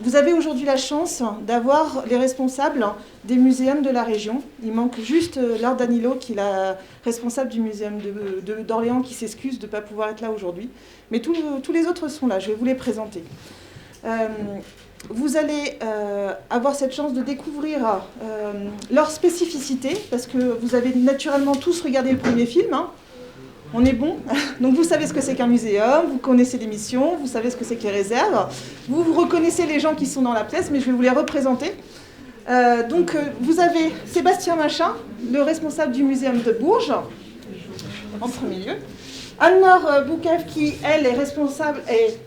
Vous avez aujourd'hui la chance d'avoir les responsables des muséums de la région. Il manque juste Laure Danilo, qui est la responsable du muséum d'Orléans, qui s'excuse de ne pas pouvoir être là aujourd'hui. Mais tous les autres sont là, je vais vous les présenter. Vous allez avoir cette chance de découvrir leurs spécificités, parce que vous avez naturellement tous regardé le premier film, hein. On est bon. Donc vous savez ce que c'est qu'un muséum, vous connaissez les missions, vous savez ce que c'est que les réserves, vous reconnaissez les gens qui sont dans la pièce, mais je vais vous les représenter. Vous avez Sébastien Machin, le responsable du muséum de Bourges, en premier lieu. Anne-Laure Boucave, qui, elle, est responsable, est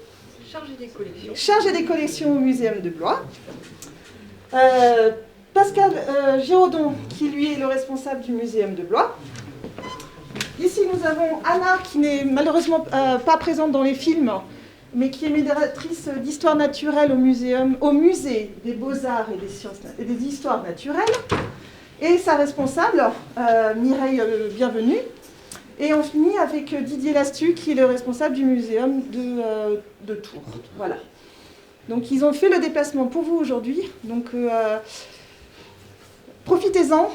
chargée des collections au muséum de Blois. Pascal Giraudon, qui, lui, est le responsable du muséum de Blois. Ici, nous avons Anna, qui n'est malheureusement pas présente dans les films, mais qui est médiatrice d'histoire naturelle au musée des beaux-arts et des sciences et des histoires naturelles. Et sa responsable, Mireille Bienvenue. Et on finit avec Didier Lastu, qui est le responsable du muséum de Tours. Voilà. Donc, ils ont fait le déplacement pour vous aujourd'hui. Donc, profitez-en.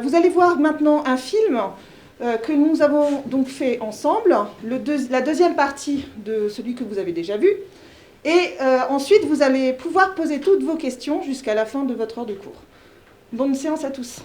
Vous allez voir maintenant un film que nous avons donc fait ensemble, la deuxième partie de celui que vous avez déjà vu. Et ensuite, vous allez pouvoir poser toutes vos questions jusqu'à la fin de votre heure de cours. Bonne séance à tous.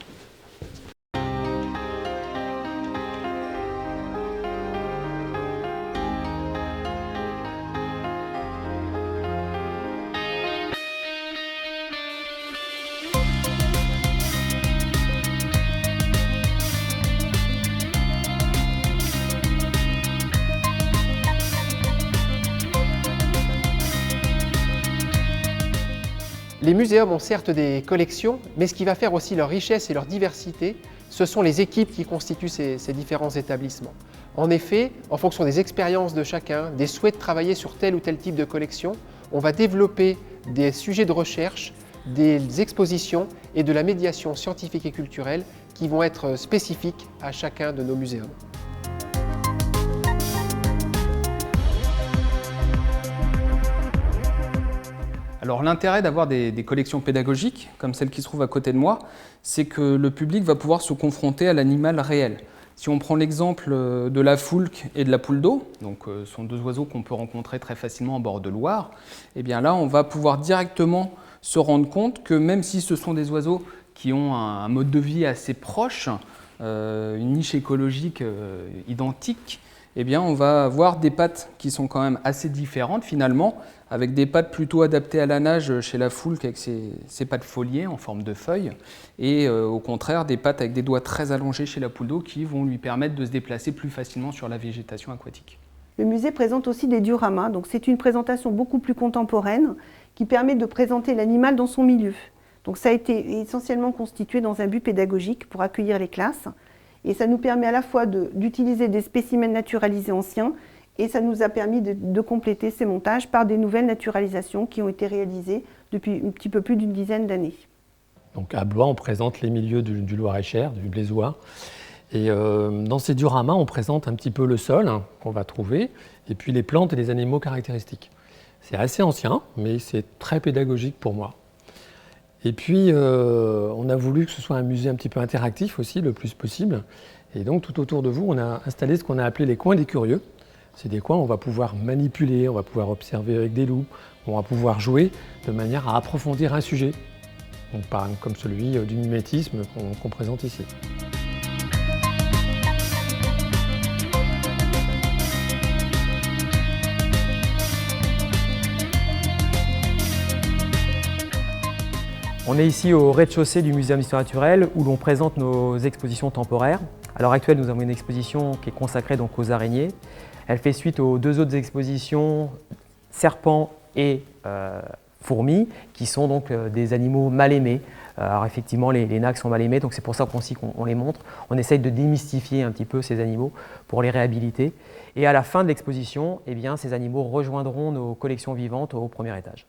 Les muséums ont certes des collections, mais ce qui va faire aussi leur richesse et leur diversité, ce sont les équipes qui constituent ces différents établissements. En effet, en fonction des expériences de chacun, des souhaits de travailler sur tel ou tel type de collection, on va développer des sujets de recherche, des expositions et de la médiation scientifique et culturelle qui vont être spécifiques à chacun de nos muséums. Alors l'intérêt d'avoir des collections pédagogiques, comme celle qui se trouve à côté de moi, c'est que le public va pouvoir se confronter à l'animal réel. Si on prend l'exemple de la foulque et de la poule d'eau, donc ce sont deux oiseaux qu'on peut rencontrer très facilement en bord de Loire, et bien là on va pouvoir directement se rendre compte que même si ce sont des oiseaux qui ont un mode de vie assez proche, une niche écologique identique, eh bien on va avoir des pattes qui sont quand même assez différentes finalement, avec des pattes plutôt adaptées à la nage chez la foulque avec ses pattes foliées en forme de feuilles, et au contraire des pattes avec des doigts très allongés chez la poule d'eau qui vont lui permettre de se déplacer plus facilement sur la végétation aquatique. Le musée présente aussi des dioramas, donc c'est une présentation beaucoup plus contemporaine qui permet de présenter l'animal dans son milieu. Donc ça a été essentiellement constitué dans un but pédagogique pour accueillir les classes, et ça nous permet à la fois d'utiliser des spécimens naturalisés anciens, et ça nous a permis de compléter ces montages par des nouvelles naturalisations qui ont été réalisées depuis un petit peu plus d'une dizaine d'années. Donc à Blois, on présente les milieux du Loir-et-Cher, du Blésois. Et dans ces dioramas, on présente un petit peu le sol qu'on va trouver, et puis les plantes et les animaux caractéristiques. C'est assez ancien, mais c'est très pédagogique pour moi. Et puis, on a voulu que ce soit un musée un petit peu interactif aussi, le plus possible. Et donc, tout autour de vous, on a installé ce qu'on a appelé les coins des curieux. C'est des coins où on va pouvoir manipuler, on va pouvoir observer avec des loupes, on va pouvoir jouer de manière à approfondir un sujet. Donc, comme celui du mimétisme qu'on présente ici. On est ici au rez-de-chaussée du Muséum d'Histoire Naturelle où l'on présente nos expositions temporaires. À l'heure actuelle, nous avons une exposition qui est consacrée donc aux araignées. Elle fait suite aux deux autres expositions, serpents et fourmis, qui sont donc des animaux mal aimés. Alors effectivement, les nacs sont mal aimés, donc c'est pour ça qu'on les montre. On essaye de démystifier un petit peu ces animaux pour les réhabiliter. Et à la fin de l'exposition, eh bien, ces animaux rejoindront nos collections vivantes au premier étage.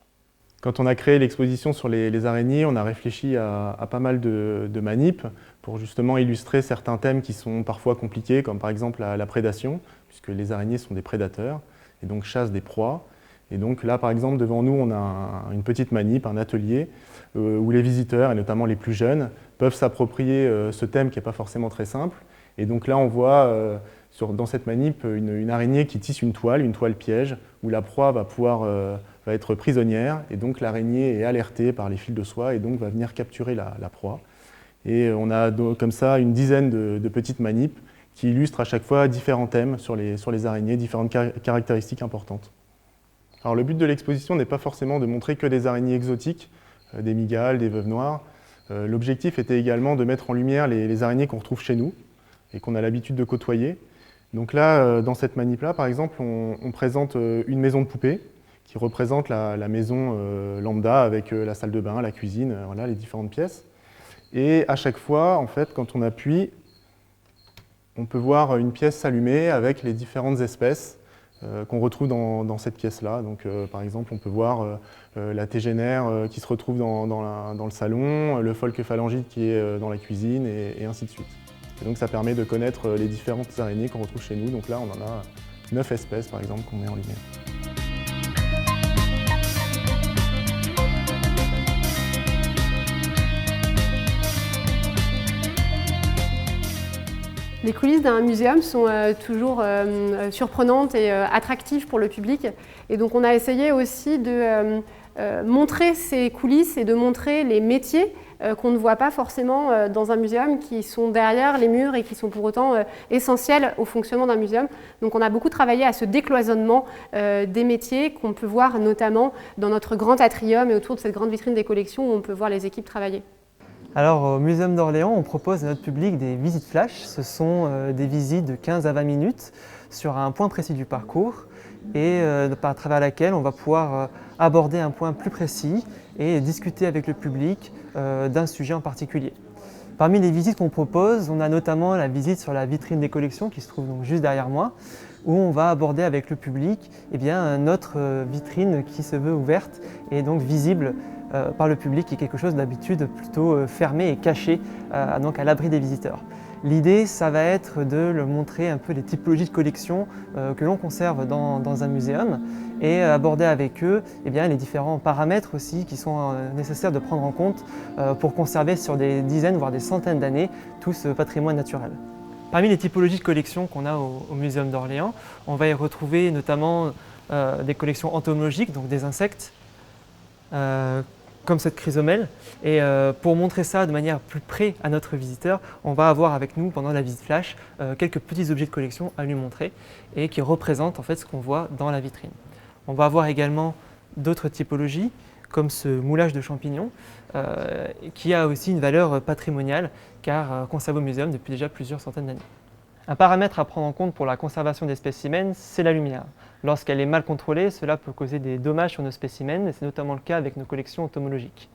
Quand on a créé l'exposition sur les araignées, on a réfléchi à pas mal de manips pour justement illustrer certains thèmes qui sont parfois compliqués, comme par exemple la prédation, puisque les araignées sont des prédateurs et donc chassent des proies. Et donc là, par exemple, devant nous, on a une petite manip, un atelier, où les visiteurs, et notamment les plus jeunes, peuvent s'approprier ce thème qui n'est pas forcément très simple. Et donc là, on voit dans cette manip une araignée qui tisse une toile piège, où la proie va être prisonnière, et donc l'araignée est alertée par les fils de soie, et donc va venir capturer la proie. Et on a comme ça une dizaine de petites manips qui illustrent à chaque fois différents thèmes sur les araignées, différentes caractéristiques importantes. Alors le but de l'exposition n'est pas forcément de montrer que des araignées exotiques, des mygales, des veuves noires. L'objectif était également de mettre en lumière les araignées qu'on retrouve chez nous et qu'on a l'habitude de côtoyer. Donc là, dans cette manip-là, par exemple, on présente une maison de poupée qui représente la maison lambda avec la salle de bain, la cuisine, voilà, les différentes pièces. Et à chaque fois, en fait, quand on appuie, on peut voir une pièce s'allumer avec les différentes espèces qu'on retrouve dans cette pièce-là. Donc, par exemple, on peut voir la tégénaire qui se retrouve dans le salon, le pholque-phalangite qui est dans la cuisine, et ainsi de suite. Et donc, ça permet de connaître les différentes araignées qu'on retrouve chez nous. Donc là, on en a 9 espèces, par exemple, qu'on met en lumière. Les coulisses d'un muséum sont toujours surprenantes et attractives pour le public. Et donc on a essayé aussi de montrer ces coulisses et de montrer les métiers qu'on ne voit pas forcément dans un muséum, qui sont derrière les murs et qui sont pour autant essentiels au fonctionnement d'un muséum. Donc on a beaucoup travaillé à ce décloisonnement des métiers qu'on peut voir notamment dans notre grand atrium et autour de cette grande vitrine des collections où on peut voir les équipes travailler. Alors au Muséum d'Orléans, on propose à notre public des visites flash. Ce sont des visites de 15 à 20 minutes sur un point précis du parcours et à travers laquelle on va pouvoir aborder un point plus précis et discuter avec le public d'un sujet en particulier. Parmi les visites qu'on propose, on a notamment la visite sur la vitrine des collections qui se trouve donc juste derrière moi, où on va aborder avec le public notre vitrine qui se veut ouverte et donc visible par le public, qui est quelque chose d'habitude plutôt fermé et caché, donc à l'abri des visiteurs. L'idée, ça va être de leur montrer un peu les typologies de collections que l'on conserve dans un muséum et aborder avec eux les différents paramètres aussi qui sont nécessaires de prendre en compte pour conserver sur des dizaines, voire des centaines d'années, tout ce patrimoine naturel. Parmi les typologies de collections qu'on a au Muséum d'Orléans, on va y retrouver notamment des collections entomologiques, donc des insectes, comme cette chrysomèle. Et pour montrer ça de manière plus près à notre visiteur, on va avoir avec nous pendant la visite flash quelques petits objets de collection à lui montrer et qui représentent en fait ce qu'on voit dans la vitrine. On va avoir également d'autres typologies comme ce moulage de champignons qui a aussi une valeur patrimoniale car conservé au muséum depuis déjà plusieurs centaines d'années. Un paramètre à prendre en compte pour la conservation des spécimens, c'est la lumière. Lorsqu'elle est mal contrôlée, cela peut causer des dommages sur nos spécimens, et c'est notamment le cas avec nos collections entomologiques.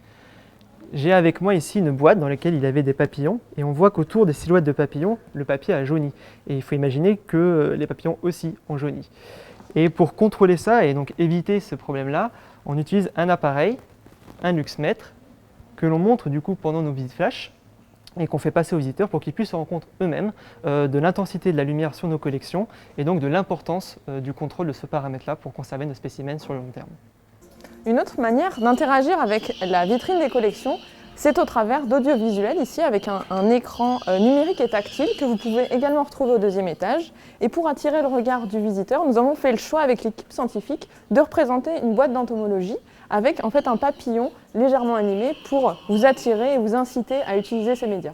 J'ai avec moi ici une boîte dans laquelle il y avait des papillons, et on voit qu'autour des silhouettes de papillons, le papier a jauni. Et il faut imaginer que les papillons aussi ont jauni. Et pour contrôler ça, et donc éviter ce problème-là, on utilise un appareil, un luxmètre, que l'on montre du coup pendant nos visites flash, et qu'on fait passer aux visiteurs pour qu'ils puissent se rendre compte eux-mêmes de l'intensité de la lumière sur nos collections et donc de l'importance du contrôle de ce paramètre-là pour conserver nos spécimens sur le long terme. Une autre manière d'interagir avec la vitrine des collections, c'est au travers d'audiovisuels, ici avec un écran numérique et tactile que vous pouvez également retrouver au deuxième étage. Et pour attirer le regard du visiteur, nous avons fait le choix avec l'équipe scientifique de représenter une boîte d'entomologie avec en fait un papillon légèrement animé pour vous attirer et vous inciter à utiliser ces médias.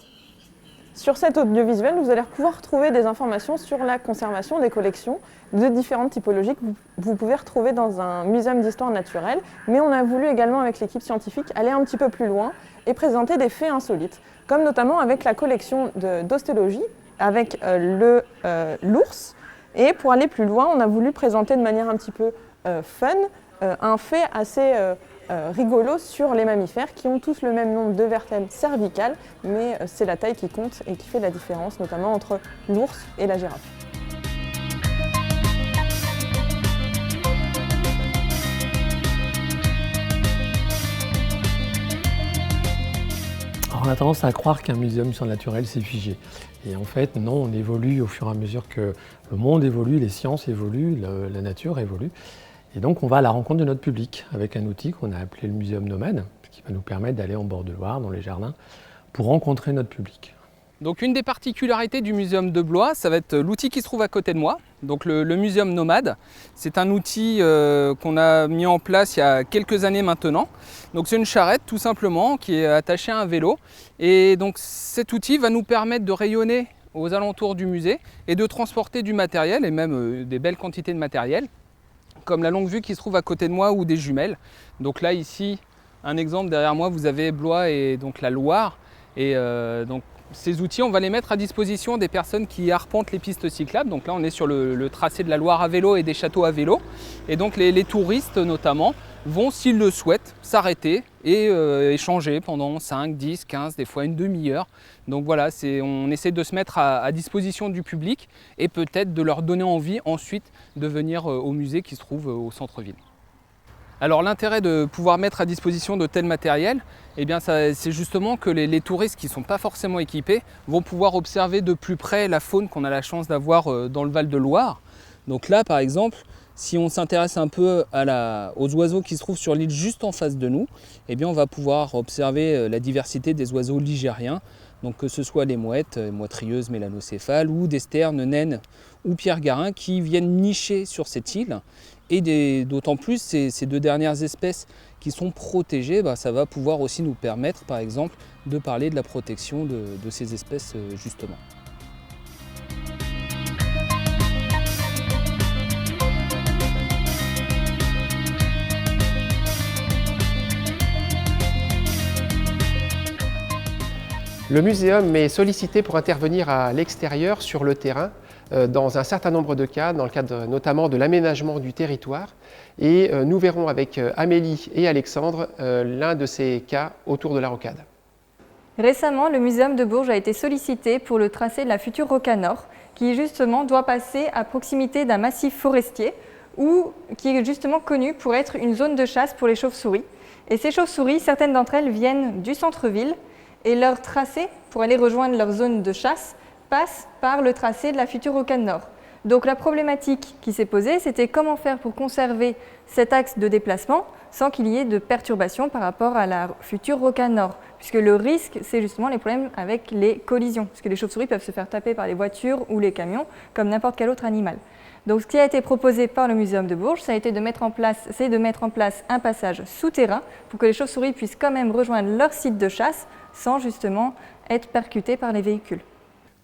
Sur cet audiovisuel, vous allez pouvoir retrouver des informations sur la conservation des collections de différentes typologies que vous pouvez retrouver dans un muséum d'histoire naturelle, mais on a voulu également avec l'équipe scientifique aller un petit peu plus loin et présenter des faits insolites, comme notamment avec la collection d'ostéologie, avec l'ours. Et pour aller plus loin, on a voulu présenter de manière un petit peu fun un fait assez rigolo sur les mammifères qui ont tous le même nombre de vertèbres cervicales, mais c'est la taille qui compte et qui fait la différence, notamment entre l'ours et la girafe. Alors, on a tendance à croire qu'un muséum surnaturel, c'est figé. Et en fait, non, on évolue au fur et à mesure que le monde évolue, les sciences évoluent, la nature évolue. Et donc on va à la rencontre de notre public avec un outil qu'on a appelé le Muséum Nomade, qui va nous permettre d'aller en bord de Loire, dans les jardins, pour rencontrer notre public. Donc une des particularités du Muséum de Blois, ça va être l'outil qui se trouve à côté de moi, donc le Muséum Nomade. C'est un outil qu'on a mis en place il y a quelques années maintenant. Donc c'est une charrette tout simplement qui est attachée à un vélo. Et donc cet outil va nous permettre de rayonner aux alentours du musée et de transporter du matériel et même des belles quantités de matériel, comme la longue vue qui se trouve à côté de moi ou des jumelles. Donc là ici, un exemple derrière moi, vous avez Blois et donc la Loire. Et donc ces outils, on va les mettre à disposition des personnes qui arpentent les pistes cyclables. Donc là, on est sur le tracé de la Loire à vélo et des châteaux à vélo. Et donc les touristes notamment vont, s'ils le souhaitent, s'arrêter et échanger pendant 5, 10, 15, des fois une demi-heure. Donc voilà, on essaie de se mettre à disposition du public et peut-être de leur donner envie ensuite de venir au musée qui se trouve au centre-ville. Alors l'intérêt de pouvoir mettre à disposition de tel matériel, eh bien, c'est justement que les touristes qui ne sont pas forcément équipés vont pouvoir observer de plus près la faune qu'on a la chance d'avoir dans le Val-de-Loire. Donc là par exemple, si on s'intéresse un peu aux oiseaux qui se trouvent sur l'île juste en face de nous, eh bien, on va pouvoir observer la diversité des oiseaux ligériens. Donc que ce soit les mouettes, moitrieuses, mélanocéphales, ou des sternes, naines ou pierres-garins qui viennent nicher sur cette île. Et d'autant plus, ces deux dernières espèces qui sont protégées, ça va pouvoir aussi nous permettre, par exemple, de parler de la protection de ces espèces, justement. Le muséum est sollicité pour intervenir à l'extérieur, sur le terrain, dans un certain nombre de cas, dans le cadre notamment de l'aménagement du territoire. Et nous verrons avec Amélie et Alexandre l'un de ces cas autour de la rocade. Récemment, le Muséum de Bourges a été sollicité pour le tracé de la future rocade nord, qui justement doit passer à proximité d'un massif forestier, ou qui est justement connu pour être une zone de chasse pour les chauves-souris. Et ces chauves-souris, certaines d'entre elles viennent du centre-ville, et leur tracé, pour aller rejoindre leur zone de chasse, passe par le tracé de la future rocade nord. Donc la problématique qui s'est posée, c'était comment faire pour conserver cet axe de déplacement sans qu'il y ait de perturbations par rapport à la future rocade nord. Puisque le risque, c'est justement les problèmes avec les collisions, puisque les chauves-souris peuvent se faire taper par les voitures ou les camions, comme n'importe quel autre animal. Donc ce qui a été proposé par le Muséum de Bourges, ça a été de mettre en place un passage souterrain pour que les chauves-souris puissent quand même rejoindre leur site de chasse sans justement être percutés par les véhicules.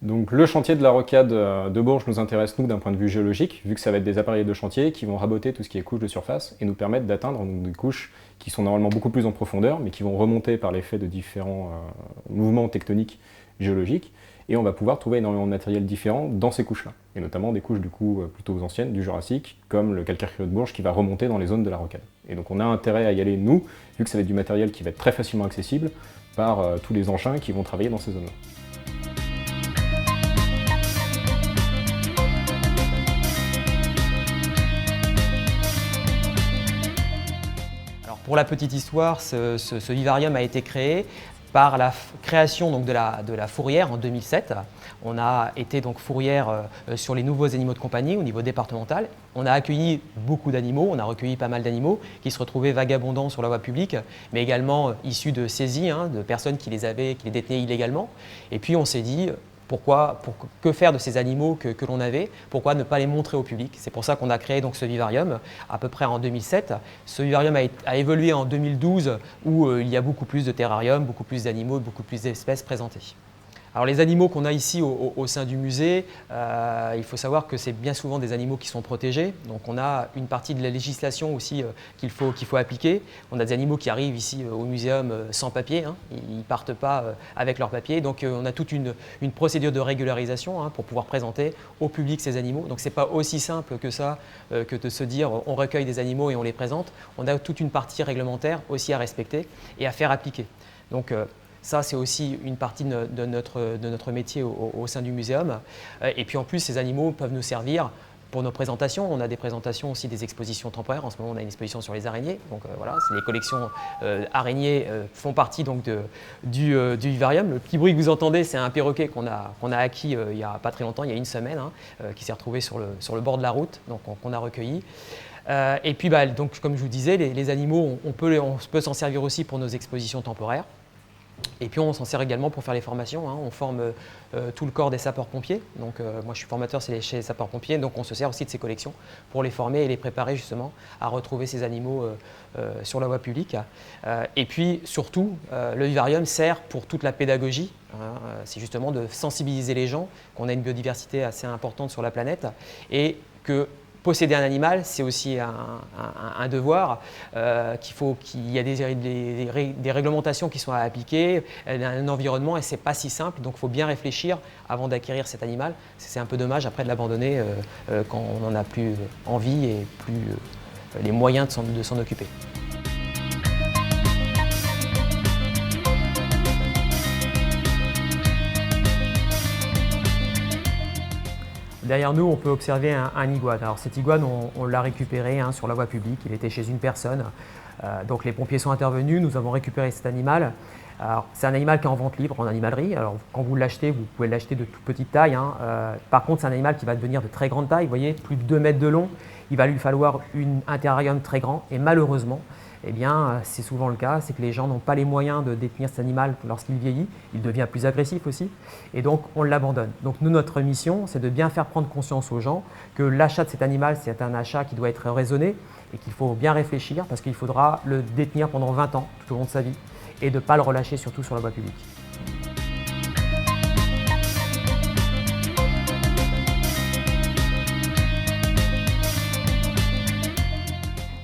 Donc le chantier de la rocade de Bourges nous intéresse nous d'un point de vue géologique, vu que ça va être des appareils de chantier qui vont raboter tout ce qui est couche de surface et nous permettre d'atteindre des couches qui sont normalement beaucoup plus en profondeur, mais qui vont remonter par l'effet de différents mouvements tectoniques géologiques, et on va pouvoir trouver énormément de matériel différent dans ces couches-là, et notamment des couches du coup plutôt anciennes, du Jurassique, comme le calcaire crayeux de Bourges qui va remonter dans les zones de la rocade. Et donc on a intérêt à y aller nous, vu que ça va être du matériel qui va être très facilement accessible par tous les engins qui vont travailler dans ces zones-là. Pour la petite histoire, ce vivarium a été créé par la création donc, de la fourrière en 2007. On a été donc fourrière sur les nouveaux animaux de compagnie au niveau départemental. On a accueilli beaucoup d'animaux, on a recueilli pas mal d'animaux qui se retrouvaient vagabondants sur la voie publique, mais également issus de saisies, de personnes qui les détenaient illégalement. Et puis on s'est dit, que faire de ces animaux que l'on avait? Pourquoi ne pas les montrer au public? C'est pour ça qu'on a créé donc ce vivarium à peu près en 2007. Ce vivarium a évolué en 2012 où il y a beaucoup plus de terrariums, beaucoup plus d'animaux, beaucoup plus d'espèces présentées. Alors les animaux qu'on a ici au sein du musée, il faut savoir que c'est bien souvent des animaux qui sont protégés. Donc on a une partie de la législation aussi qu'il faut appliquer. On a des animaux qui arrivent ici au muséum sans papier, ils ne partent pas avec leurs papiers. Donc on a toute une procédure de régularisation pour pouvoir présenter au public ces animaux. Donc ce n'est pas aussi simple que ça, que de se dire on recueille des animaux et on les présente. On a toute une partie réglementaire aussi à respecter et à faire appliquer. Donc, ça, c'est aussi une partie de notre métier au sein du muséum. Et puis en plus, ces animaux peuvent nous servir pour nos présentations. On a des présentations aussi des expositions temporaires. En ce moment, on a une exposition sur les araignées. Donc voilà, les collections araignées font partie donc, du vivarium. Le petit bruit que vous entendez, c'est un perroquet qu'on a acquis il n'y a pas très longtemps, il y a une semaine, qui s'est retrouvé sur le bord de la route, donc qu'on a recueilli. Et puis, donc, comme je vous disais, les animaux, on peut s'en servir aussi pour nos expositions temporaires. Et puis on s'en sert également pour faire les formations. On forme tout le corps des sapeurs-pompiers. Donc moi je suis formateur chez les sapeurs-pompiers, donc on se sert aussi de ces collections pour les former et les préparer justement à retrouver ces animaux sur la voie publique. Et puis surtout, le vivarium sert pour toute la pédagogie. C'est justement de sensibiliser les gens qu'on a une biodiversité assez importante sur la planète et que posséder un animal, c'est aussi un devoir, qu'il y a des réglementations qui sont à appliquer, un environnement et ce n'est pas si simple, donc il faut bien réfléchir avant d'acquérir cet animal. C'est un peu dommage après de l'abandonner quand on n'en a plus envie et plus les moyens de s'en occuper. Derrière nous, on peut observer un iguane. Alors cet iguane, on l'a récupéré sur la voie publique, il était chez une personne. Donc les pompiers sont intervenus, nous avons récupéré cet animal. C'est un animal qui est en vente libre en animalerie. Alors quand vous l'achetez, vous pouvez l'acheter de toute petite taille. Par contre, c'est un animal qui va devenir de très grande taille, vous voyez, plus de 2 mètres de long. Il va lui falloir un terrarium très grand et malheureusement, eh bien, c'est souvent le cas, c'est que les gens n'ont pas les moyens de détenir cet animal lorsqu'il vieillit, il devient plus agressif aussi, et donc on l'abandonne. Donc nous, notre mission, c'est de bien faire prendre conscience aux gens que l'achat de cet animal, c'est un achat qui doit être raisonné et qu'il faut bien réfléchir parce qu'il faudra le détenir pendant 20 ans, tout au long de sa vie, et de ne pas le relâcher surtout sur la voie publique.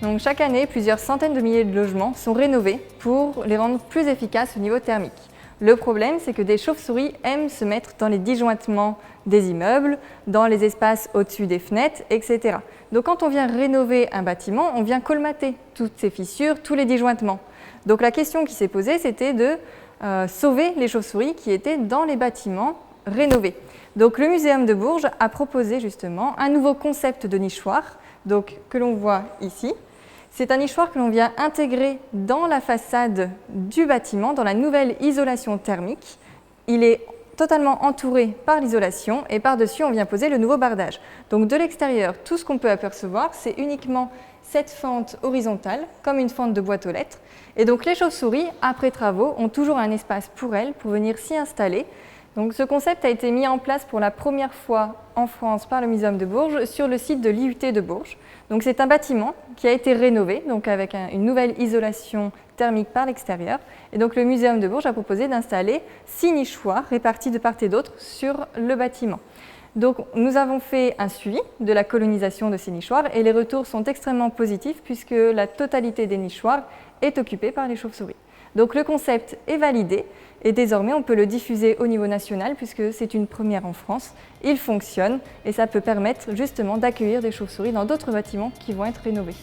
Donc chaque année, plusieurs centaines de milliers de logements sont rénovés pour les rendre plus efficaces au niveau thermique. Le problème, c'est que des chauves-souris aiment se mettre dans les disjointements des immeubles, dans les espaces au-dessus des fenêtres, etc. Donc quand on vient rénover un bâtiment, on vient colmater toutes ces fissures, tous les disjointements. Donc la question qui s'est posée, c'était de sauver les chauves-souris qui étaient dans les bâtiments rénovés. Donc le Muséum de Bourges a proposé justement un nouveau concept de nichoir, donc, que l'on voit ici. C'est un nichoir que l'on vient intégrer dans la façade du bâtiment, dans la nouvelle isolation thermique. Il est totalement entouré par l'isolation et par-dessus, on vient poser le nouveau bardage. Donc de l'extérieur, tout ce qu'on peut apercevoir, c'est uniquement cette fente horizontale, comme une fente de boîte aux lettres. Et donc les chauves-souris, après travaux, ont toujours un espace pour elles, pour venir s'y installer. Donc ce concept a été mis en place pour la première fois en France par le Muséum de Bourges sur le site de l'IUT de Bourges. Donc c'est un bâtiment qui a été rénové, donc avec une nouvelle isolation thermique par l'extérieur. Et donc le Muséum de Bourges a proposé d'installer 6 nichoirs répartis de part et d'autre sur le bâtiment. Donc nous avons fait un suivi de la colonisation de ces nichoirs et les retours sont extrêmement positifs puisque la totalité des nichoirs est occupée par les chauves-souris. Donc le concept est validé et désormais on peut le diffuser au niveau national puisque c'est une première en France. Il fonctionne et ça peut permettre justement d'accueillir des chauves-souris dans d'autres bâtiments qui vont être rénovés.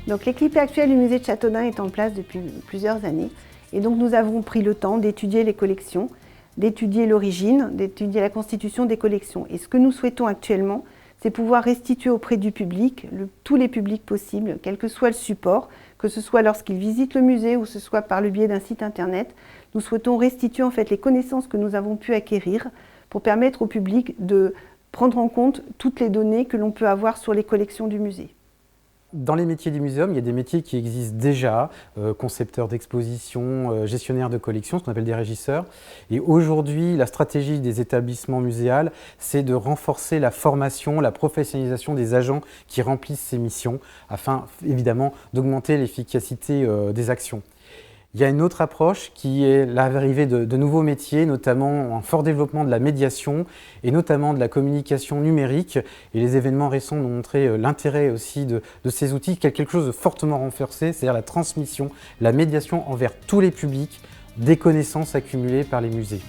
Donc l'équipe actuelle du musée de Châteaudun est en place depuis plusieurs années et donc nous avons pris le temps d'étudier les collections, d'étudier l'origine, d'étudier la constitution des collections. Et ce que nous souhaitons actuellement, c'est pouvoir restituer auprès du public, tous les publics possibles, quel que soit le support, que ce soit lorsqu'ils visitent le musée ou ce soit par le biais d'un site internet. Nous souhaitons restituer en fait les connaissances que nous avons pu acquérir pour permettre au public de prendre en compte toutes les données que l'on peut avoir sur les collections du musée. Dans les métiers du muséum, il y a des métiers qui existent déjà, concepteurs d'exposition, gestionnaires de collections, ce qu'on appelle des régisseurs. Et aujourd'hui, la stratégie des établissements muséals, c'est de renforcer la formation, la professionnalisation des agents qui remplissent ces missions, afin évidemment d'augmenter l'efficacité des actions. Il y a une autre approche qui est l'arrivée de nouveaux métiers, notamment un fort développement de la médiation et notamment de la communication numérique. Et les événements récents ont montré l'intérêt aussi de ces outils, quelque chose de fortement renforcé, c'est-à-dire la transmission, la médiation envers tous les publics des connaissances accumulées par les musées.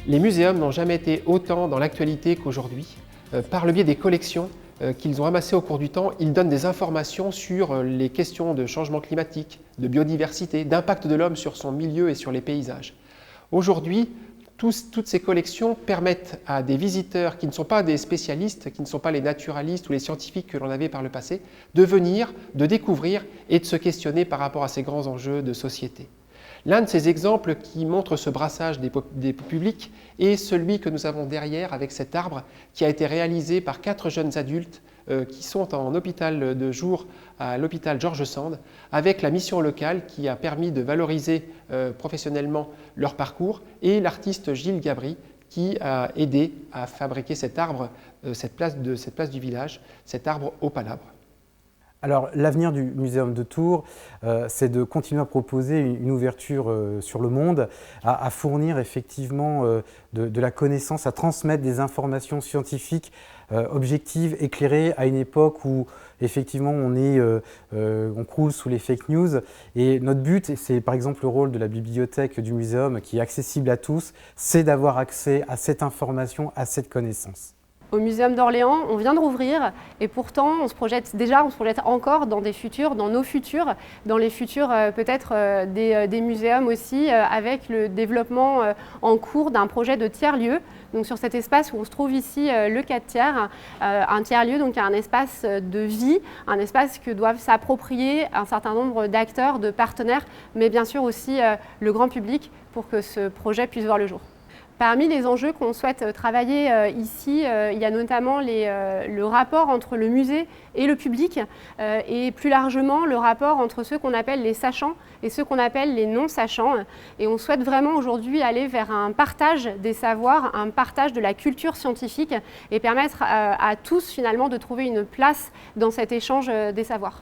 Les muséums n'ont jamais été autant dans l'actualité qu'aujourd'hui. Par le biais des collections qu'ils ont amassées au cours du temps, ils donnent des informations sur les questions de changement climatique, de biodiversité, d'impact de l'homme sur son milieu et sur les paysages. Aujourd'hui, toutes ces collections permettent à des visiteurs qui ne sont pas des spécialistes, qui ne sont pas les naturalistes ou les scientifiques que l'on avait par le passé, de venir, de découvrir et de se questionner par rapport à ces grands enjeux de société. L'un de ces exemples qui montre ce brassage des publics est celui que nous avons derrière avec cet arbre qui a été réalisé par 4 jeunes adultes qui sont en hôpital de jour à l'hôpital George Sand avec la mission locale qui a permis de valoriser professionnellement leur parcours et l'artiste Gilles Gabry qui a aidé à fabriquer cet arbre, cette place du village, cet arbre au palabre. Alors, l'avenir du Muséum de Tours, c'est de continuer à proposer une ouverture sur le monde, à fournir effectivement de la connaissance, à transmettre des informations scientifiques objectives, éclairées, à une époque où effectivement on croule sous les fake news. Et notre but, et c'est par exemple le rôle de la bibliothèque du Muséum, qui est accessible à tous, c'est d'avoir accès à cette information, à cette connaissance. Au Muséum d'Orléans, on vient de rouvrir et pourtant on se projette encore dans nos futurs, dans les futurs peut-être des muséums aussi, avec le développement en cours d'un projet de tiers-lieu. Donc sur cet espace où on se trouve ici, le 4 tiers, un tiers-lieu, donc un espace de vie, un espace que doivent s'approprier un certain nombre d'acteurs, de partenaires, mais bien sûr aussi le grand public pour que ce projet puisse voir le jour. Parmi les enjeux qu'on souhaite travailler ici, il y a notamment le rapport entre le musée et le public et plus largement le rapport entre ceux qu'on appelle les sachants et ceux qu'on appelle les non-sachants. Et on souhaite vraiment aujourd'hui aller vers un partage des savoirs, un partage de la culture scientifique et permettre à tous finalement de trouver une place dans cet échange des savoirs.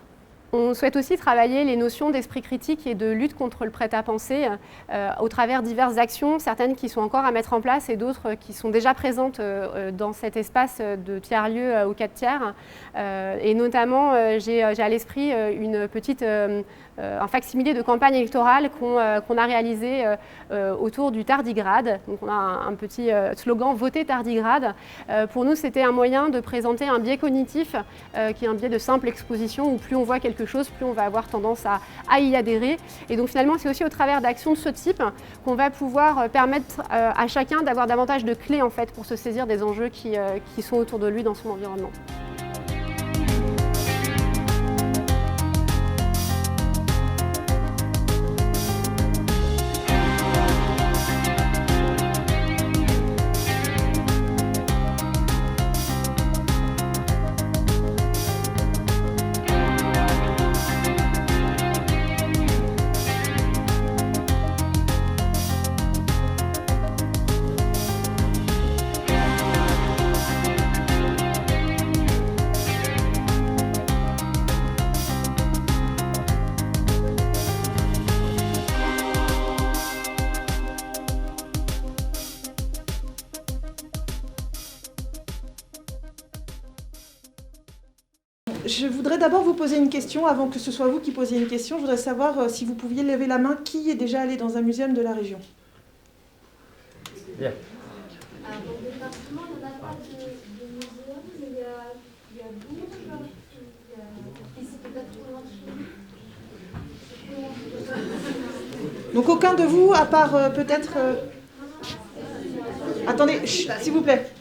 On souhaite aussi travailler les notions d'esprit critique et de lutte contre le prêt-à-penser au travers diverses actions, certaines qui sont encore à mettre en place et d'autres qui sont déjà présentes dans cet espace de tiers-lieu au 4 tiers. Et notamment, j'ai à l'esprit un facsimilé de campagne électorale qu'on a réalisé autour du tardigrade. Donc on a un petit slogan « Votez tardigrade ». Pour nous, c'était un moyen de présenter un biais cognitif qui est un biais de simple exposition où plus on voit quelque chose, plus on va avoir tendance à y adhérer. Et donc finalement, c'est aussi au travers d'actions de ce type qu'on va pouvoir permettre à chacun d'avoir davantage de clés en fait, pour se saisir des enjeux qui sont autour de lui dans son environnement. Je voudrais d'abord vous poser une question, avant que ce soit vous qui posiez une question. Je voudrais savoir si vous pouviez lever la main, qui est déjà allé dans un muséum de la région? Bien. Alors, dans le département, il n'y en a pas de muséum, mais il y a Bourges, ici peut-être trop loin de chez nous. Donc aucun de vous, à part peut-être... Attendez, s'il vous plaît.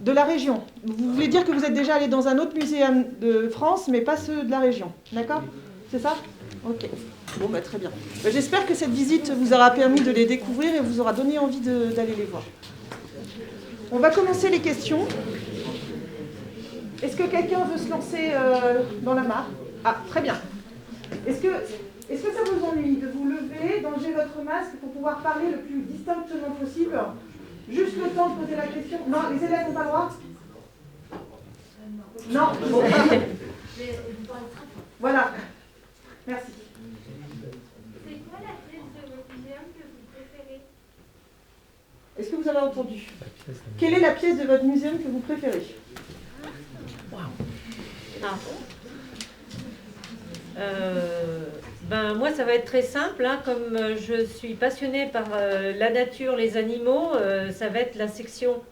De la région. Vous voulez dire que vous êtes déjà allé dans un autre muséum de France, mais pas ceux de la région. D'accord? C'est ça? Ok. Bon, bah, très bien. Bah, j'espère que cette visite vous aura permis de les découvrir et vous aura donné envie d'aller les voir. On va commencer les questions. Est-ce que quelqu'un veut se lancer dans la mare? Ah, très bien. Est-ce que ça vous ennuie de vous lever, d'enlever votre masque pour pouvoir parler le plus distinctement possible? Juste le temps de poser la question. Non, les élèves n'ont pas le droit? Non. Bon. Voilà. Merci. C'est quoi la pièce de votre muséum que vous préférez? Est-ce que vous avez entendu? Quelle est la pièce de votre muséum que vous préférez? Ben, moi, ça va être très simple. Hein. Comme je suis passionnée par la nature, les animaux, ça va être la section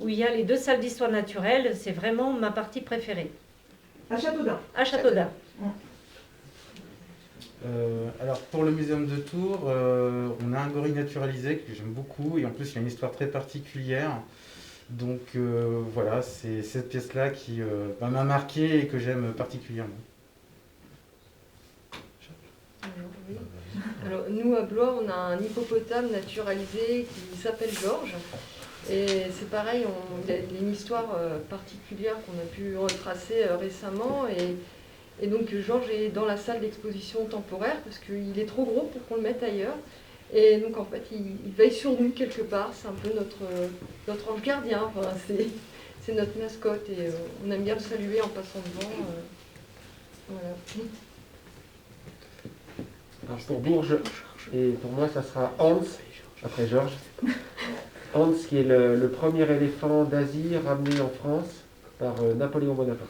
où il y a les 2 salles d'histoire naturelle. C'est vraiment ma partie préférée. À Châteaudun. À Châteaudun. Alors pour le muséum de Tours, on a un gorille naturalisé que j'aime beaucoup et en plus il y a une histoire très particulière. Donc voilà, c'est cette pièce-là qui m'a marqué et que j'aime particulièrement. Alors, nous, à Blois, on a un hippopotame naturalisé qui s'appelle Georges. Et c'est pareil, il y a une histoire particulière qu'on a pu retracer récemment. Et donc, Georges est dans la salle d'exposition temporaire parce qu'il est trop gros pour qu'on le mette ailleurs. Et donc, en fait, il veille sur nous quelque part. C'est un peu notre ange gardien. Enfin, c'est notre mascotte. Et on aime bien le saluer en passant devant. Voilà. Alors pour Bourges, et pour moi ça sera Hans, après Georges. Hans qui est le premier éléphant d'Asie ramené en France par Napoléon Bonaparte.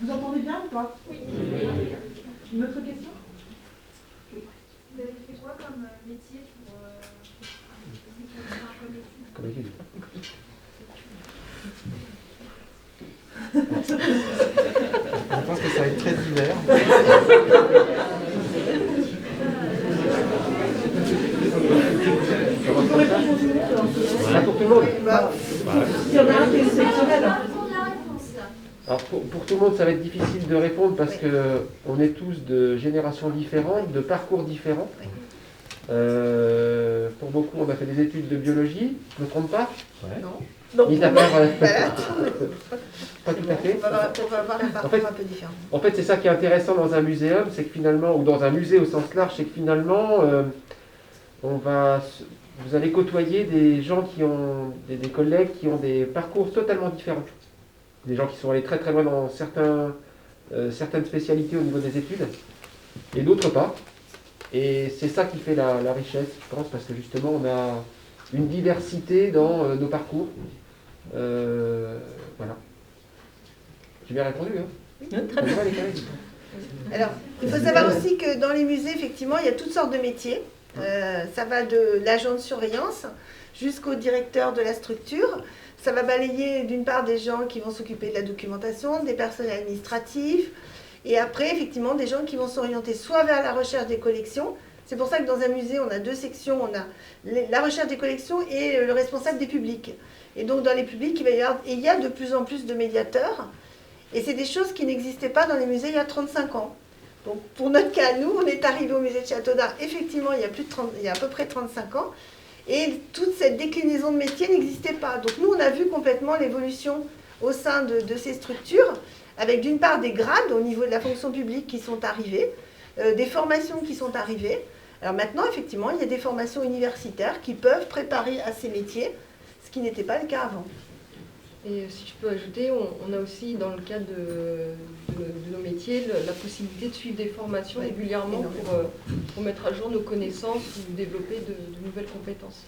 Vous entendez bien ou pas? Oui. Une autre question? Vous avez fait quoi comme métier pour Comme étude. Je pense que ça va être très divers. Pour tout le monde. Il y en a un qui est exceptionnel. Alors pour tout le monde, ça va être difficile de répondre parce qu'on est tous de générations différentes, de parcours différents. Pour beaucoup, on a fait des études de biologie, je ne me trompe pas? Non. Mis à part, pas tout à fait. On va avoir un parcours un peu différent. En fait, c'est ça qui est intéressant dans un muséum, c'est que finalement, ou dans un musée au sens large, c'est que finalement, vous allez côtoyer des gens qui ont, des collègues qui ont des parcours totalement différents. Des gens qui sont allés très très loin dans certaines spécialités au niveau des études, et d'autres pas. Et c'est ça qui fait la richesse, je pense, parce que justement, on a une diversité dans nos parcours. Voilà. J'ai bien répondu, hein? Très bien. Alors, il faut savoir aussi que dans les musées, effectivement, il y a toutes sortes de métiers. Ça va de l'agent de surveillance jusqu'au directeur de la structure. Ça va balayer d'une part des gens qui vont s'occuper de la documentation, des personnels administratifs, et après, effectivement, des gens qui vont s'orienter soit vers la recherche des collections. C'est pour ça que dans un musée, on a 2 sections. On a la recherche des collections et le responsable des publics. Et donc, dans les publics, il y a de plus en plus de médiateurs. Et c'est des choses qui n'existaient pas dans les musées il y a 35 ans. Donc, pour notre cas, nous, on est arrivés au musée de Châteaudun, effectivement, il y a à peu près 35 ans. Et toute cette déclinaison de métiers n'existait pas. Donc, nous, on a vu complètement l'évolution au sein de ces structures, avec d'une part des grades au niveau de la fonction publique qui sont arrivés, des formations qui sont arrivées. Alors maintenant, effectivement, il y a des formations universitaires qui peuvent préparer à ces métiers, ce qui n'était pas le cas avant. Et si je peux ajouter, on a aussi dans le cadre de nos métiers la possibilité de suivre des formations régulièrement pour mettre à jour nos connaissances ou développer de nouvelles compétences.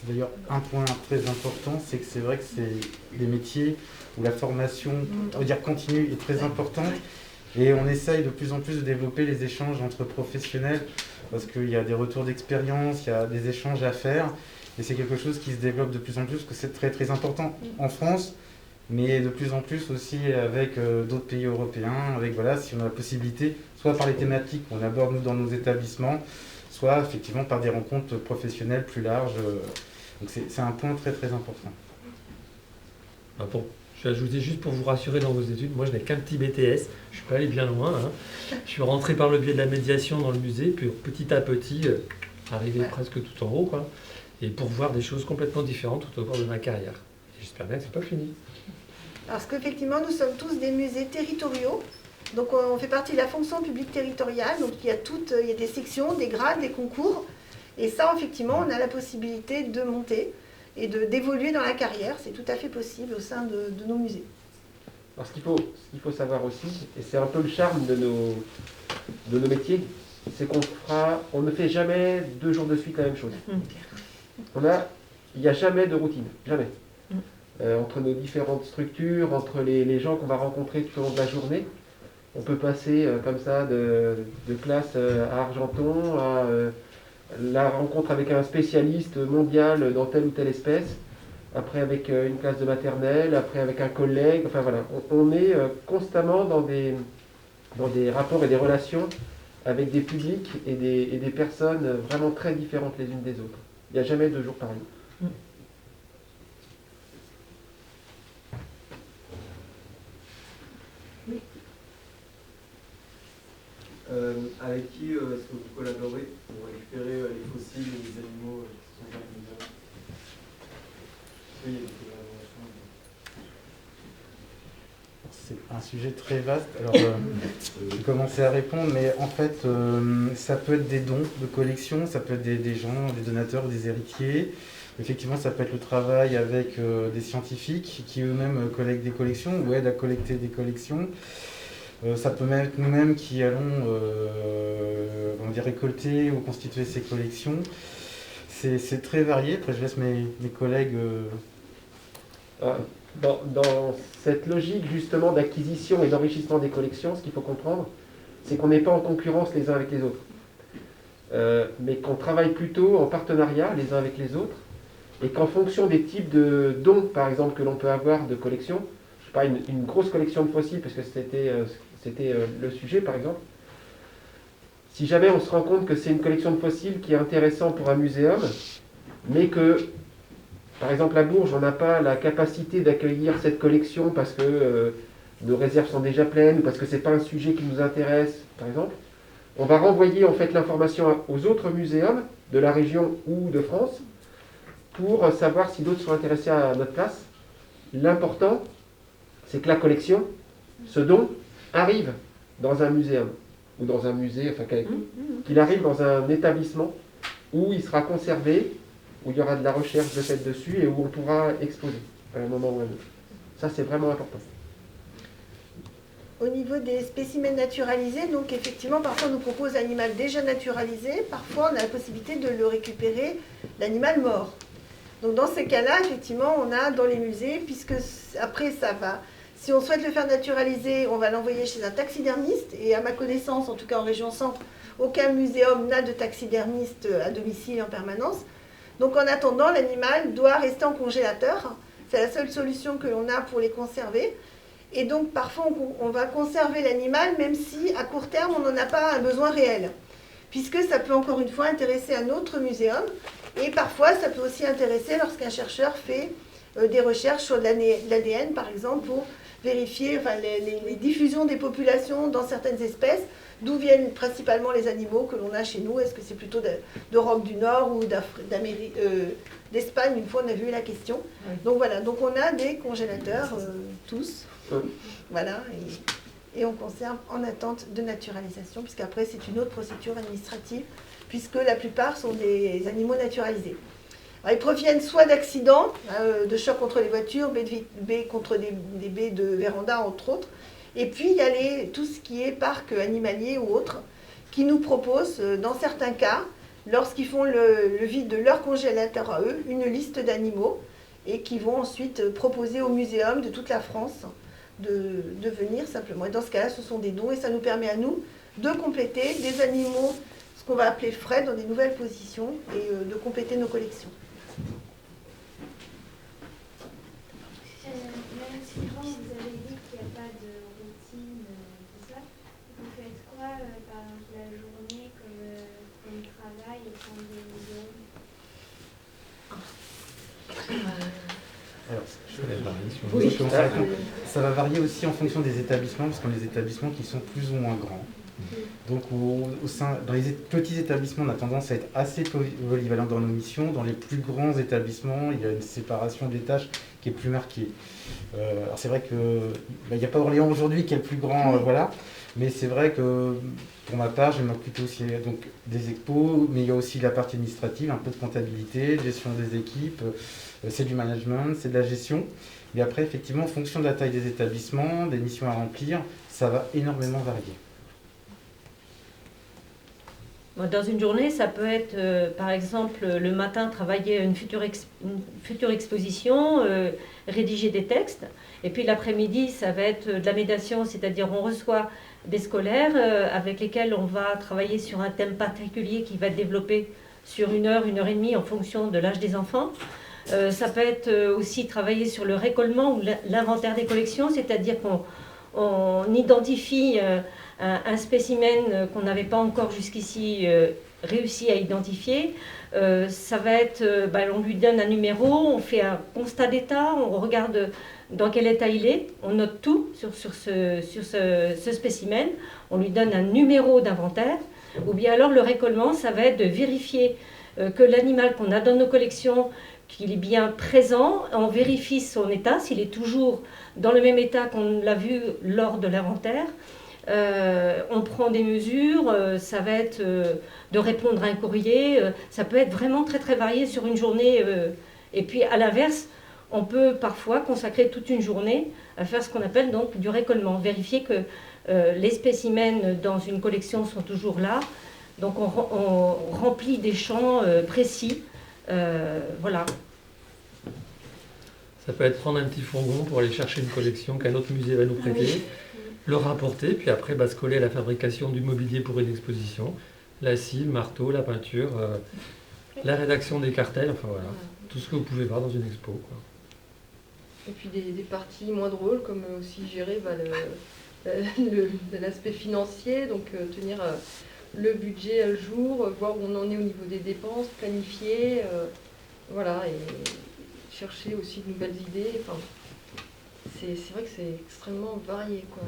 C'est d'ailleurs un point très important, c'est que c'est vrai que c'est des métiers où la formation, on va dire continue, est très importante. Et on essaye de plus en plus de développer les échanges entre professionnels parce qu'il y a des retours d'expérience, il y a des échanges à faire. Et c'est quelque chose qui se développe de plus en plus, parce que c'est très très important en France, mais de plus en plus aussi avec d'autres pays européens, avec voilà, si on a la possibilité, soit par les thématiques qu'on aborde nous dans nos établissements, soit effectivement par des rencontres professionnelles plus larges. Donc c'est un point très très important. Bon, je vais ajouter juste pour vous rassurer dans vos études, moi je n'ai qu'un petit BTS, je ne suis pas allé bien loin. Hein. Je suis rentré par le biais de la médiation dans le musée, puis petit à petit, arrivé presque tout en haut, quoi. Et pour voir des choses complètement différentes tout au cours de ma carrière. Et j'espère bien que ce n'est pas fini. Parce qu'effectivement, nous sommes tous des musées territoriaux. Donc on fait partie de la fonction publique territoriale. Donc il y a des sections, des grades, des concours. Et ça, effectivement, on a la possibilité de monter et d'évoluer dans la carrière. C'est tout à fait possible au sein de nos musées. Alors ce qu'il faut savoir aussi, et c'est un peu le charme de nos métiers, c'est qu'on ne fait jamais 2 jours de suite la même chose. Il n'y a jamais de routine, jamais. entre nos différentes structures, entre les gens qu'on va rencontrer tout au long de la journée. On peut passer comme ça de classe à Argenton à la rencontre avec un spécialiste mondial dans telle ou telle espèce, après avec une classe de maternelle, après avec un collègue, enfin voilà, on est constamment dans des rapports et des relations avec des publics et des personnes vraiment très différentes les unes des autres. Il n'y a jamais 2 jours pareils. Avec qui est-ce que vous collaborez pour récupérer les fossiles et les animaux qui sont dans les muséums? Est-ce qu'il y a des collaborations? C'est un sujet très vaste. Alors, je vais commencer à répondre, mais en fait, ça peut être des dons de collection, ça peut être des gens, des donateurs ou des héritiers. Effectivement, ça peut être le travail avec des scientifiques qui eux-mêmes collectent des collections ou aident à collecter des collections. Ça peut même être nous-mêmes qui allons on va dire, récolter ou constituer ces collections. C'est très varié. Après, je laisse mes collègues... Dans cette logique justement d'acquisition et d'enrichissement des collections, ce qu'il faut comprendre, c'est qu'on n'est pas en concurrence les uns avec les autres, mais qu'on travaille plutôt en partenariat les uns avec les autres, et qu'en fonction des types de dons, par exemple, que l'on peut avoir de collections, je sais pas, une grosse collection de fossiles, parce que c'était le sujet par exemple, si jamais on se rend compte que c'est une collection de fossiles qui est intéressante pour un muséum, mais que par exemple, à Bourges, on n'a pas la capacité d'accueillir cette collection parce que nos réserves sont déjà pleines ou parce que ce n'est pas un sujet qui nous intéresse, par exemple. On va renvoyer en fait l'information aux autres muséums de la région ou de France pour savoir si d'autres sont intéressés à notre place. L'important, c'est que la collection, ce don, arrive dans un muséum ou dans un musée, enfin qu'il arrive dans un établissement où il sera conservé, où il y aura de la recherche de fait dessus et où on pourra exposer à un moment ou à un autre. Ça, c'est vraiment important. Au niveau des spécimens naturalisés, donc effectivement, parfois on nous propose l'animal déjà naturalisé, parfois on a la possibilité de le récupérer, l'animal mort. Donc dans ces cas-là, effectivement, on a dans les musées, puisque après ça va, si on souhaite le faire naturaliser, on va l'envoyer chez un taxidermiste, et à ma connaissance, en tout cas en région Centre, aucun muséum n'a de taxidermiste à domicile en permanence. Donc en attendant, l'animal doit rester en congélateur. C'est la seule solution que l'on a pour les conserver. Et donc parfois on va conserver l'animal même si à court terme on n'en a pas un besoin réel. Puisque ça peut encore une fois intéresser un autre muséum. Et parfois ça peut aussi intéresser lorsqu'un chercheur fait des recherches sur l'ADN par exemple pour vérifier les diffusions des populations dans certaines espèces. D'où viennent principalement les animaux que l'on a chez nous? Est-ce que c'est plutôt d'Europe du Nord ou d'Espagne? Une fois on a vu la question. Oui. Donc voilà, donc on a des congélateurs tous. Voilà, et on conserve en attente de naturalisation, puisqu'après c'est une autre procédure administrative, puisque la plupart sont des animaux naturalisés. Alors, ils proviennent soit d'accidents, de chocs contre les voitures, baies contre des baies de véranda entre autres. Et puis, il y a tout ce qui est parc animalier ou autre, qui nous proposent, dans certains cas, lorsqu'ils font le vide de leur congélateur à eux, une liste d'animaux, et qui vont ensuite proposer au muséum de toute la France de venir simplement. Et dans ce cas-là, ce sont des dons, et ça nous permet à nous de compléter des animaux, ce qu'on va appeler frais, dans des nouvelles positions, et de compléter nos collections. Alors, ça va varier aussi en fonction des établissements, parce qu'on a des établissements qui sont plus ou moins grands. Donc dans les petits établissements, on a tendance à être assez polyvalent dans nos missions. Dans les plus grands établissements, il y a une séparation des tâches qui est plus marquée. Alors c'est vrai qu'il n'y a pas Orléans aujourd'hui qui est le plus grand, voilà. Mais c'est vrai que pour ma part, je m'occupe aussi donc, des expos, mais il y a aussi la partie administrative, un peu de comptabilité, gestion des équipes, c'est du management, c'est de la gestion. Mais après, effectivement, en fonction de la taille des établissements, des missions à remplir, ça va énormément varier. Dans une journée, ça peut être, par exemple, le matin, travailler une future exposition, rédiger des textes. Et puis l'après-midi, ça va être de la médiation, c'est-à-dire on reçoit des scolaires avec lesquels on va travailler sur un thème particulier qui va être développé sur 1 heure, 1 heure et demie en fonction de l'âge des enfants. Ça peut être aussi travailler sur le récollement ou l'inventaire des collections, c'est-à-dire qu'on identifie un spécimen qu'on n'avait pas encore jusqu'ici réussi à identifier. Ça va être, on lui donne un numéro, on fait un constat d'état, on regarde dans quel état il est, on note tout sur ce spécimen, on lui donne un numéro d'inventaire, ou bien alors le récollement, ça va être de vérifier que l'animal qu'on a dans nos collections, qu'il est bien présent, on vérifie son état, s'il est toujours dans le même état qu'on l'a vu lors de l'inventaire. On prend des mesures, ça va être de répondre à un courrier, ça peut être vraiment très très varié sur une journée. Et puis à l'inverse, on peut parfois consacrer toute une journée à faire ce qu'on appelle donc du récollement, vérifier que les spécimens dans une collection sont toujours là. Donc on remplit des champs précis, voilà. Ça peut être prendre un petit fourgon pour aller chercher une collection qu'un autre musée va nous prêter. Oui. Le rapporter, puis après basculer à la fabrication du mobilier pour une exposition, la scie, le marteau, la peinture, la rédaction des cartels, enfin voilà, tout ce que vous pouvez voir dans une expo, quoi. Et puis des parties moins drôles, comme aussi gérer l'aspect financier, donc tenir le budget à jour, voir où on en est au niveau des dépenses, planifier, voilà, et chercher aussi de nouvelles idées. Enfin, c'est vrai que c'est extrêmement varié, quoi.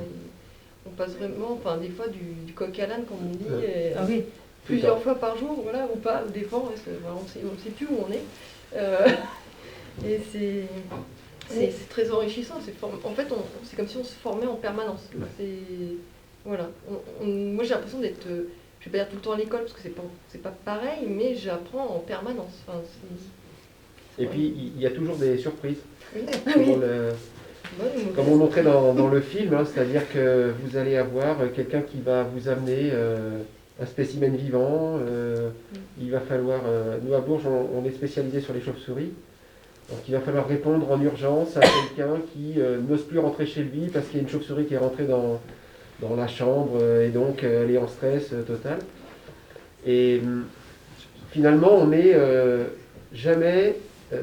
On passe vraiment, enfin des fois du coq à l'âne, comme on dit, ah oui, plusieurs fois par jour, voilà, ou pas, ou des fois, parce que, voilà, on sait plus où on est. Et c'est très enrichissant. En fait, c'est comme si on se formait en permanence. Voilà. Moi, j'ai l'impression d'être, je vais pas dire tout le temps à l'école, parce que c'est pas pareil, mais j'apprends en permanence. Enfin, et puis, il y a toujours des surprises. Oui. Comme on montrait dans le film, hein, c'est-à-dire que vous allez avoir quelqu'un qui va vous amener un spécimen vivant. Il va falloir, nous à Bourges, on est spécialisé sur les chauves-souris. Donc il va falloir répondre en urgence à quelqu'un qui n'ose plus rentrer chez lui parce qu'il y a une chauve-souris qui est rentrée dans la chambre et donc elle est en stress total. Et finalement, on n'est jamais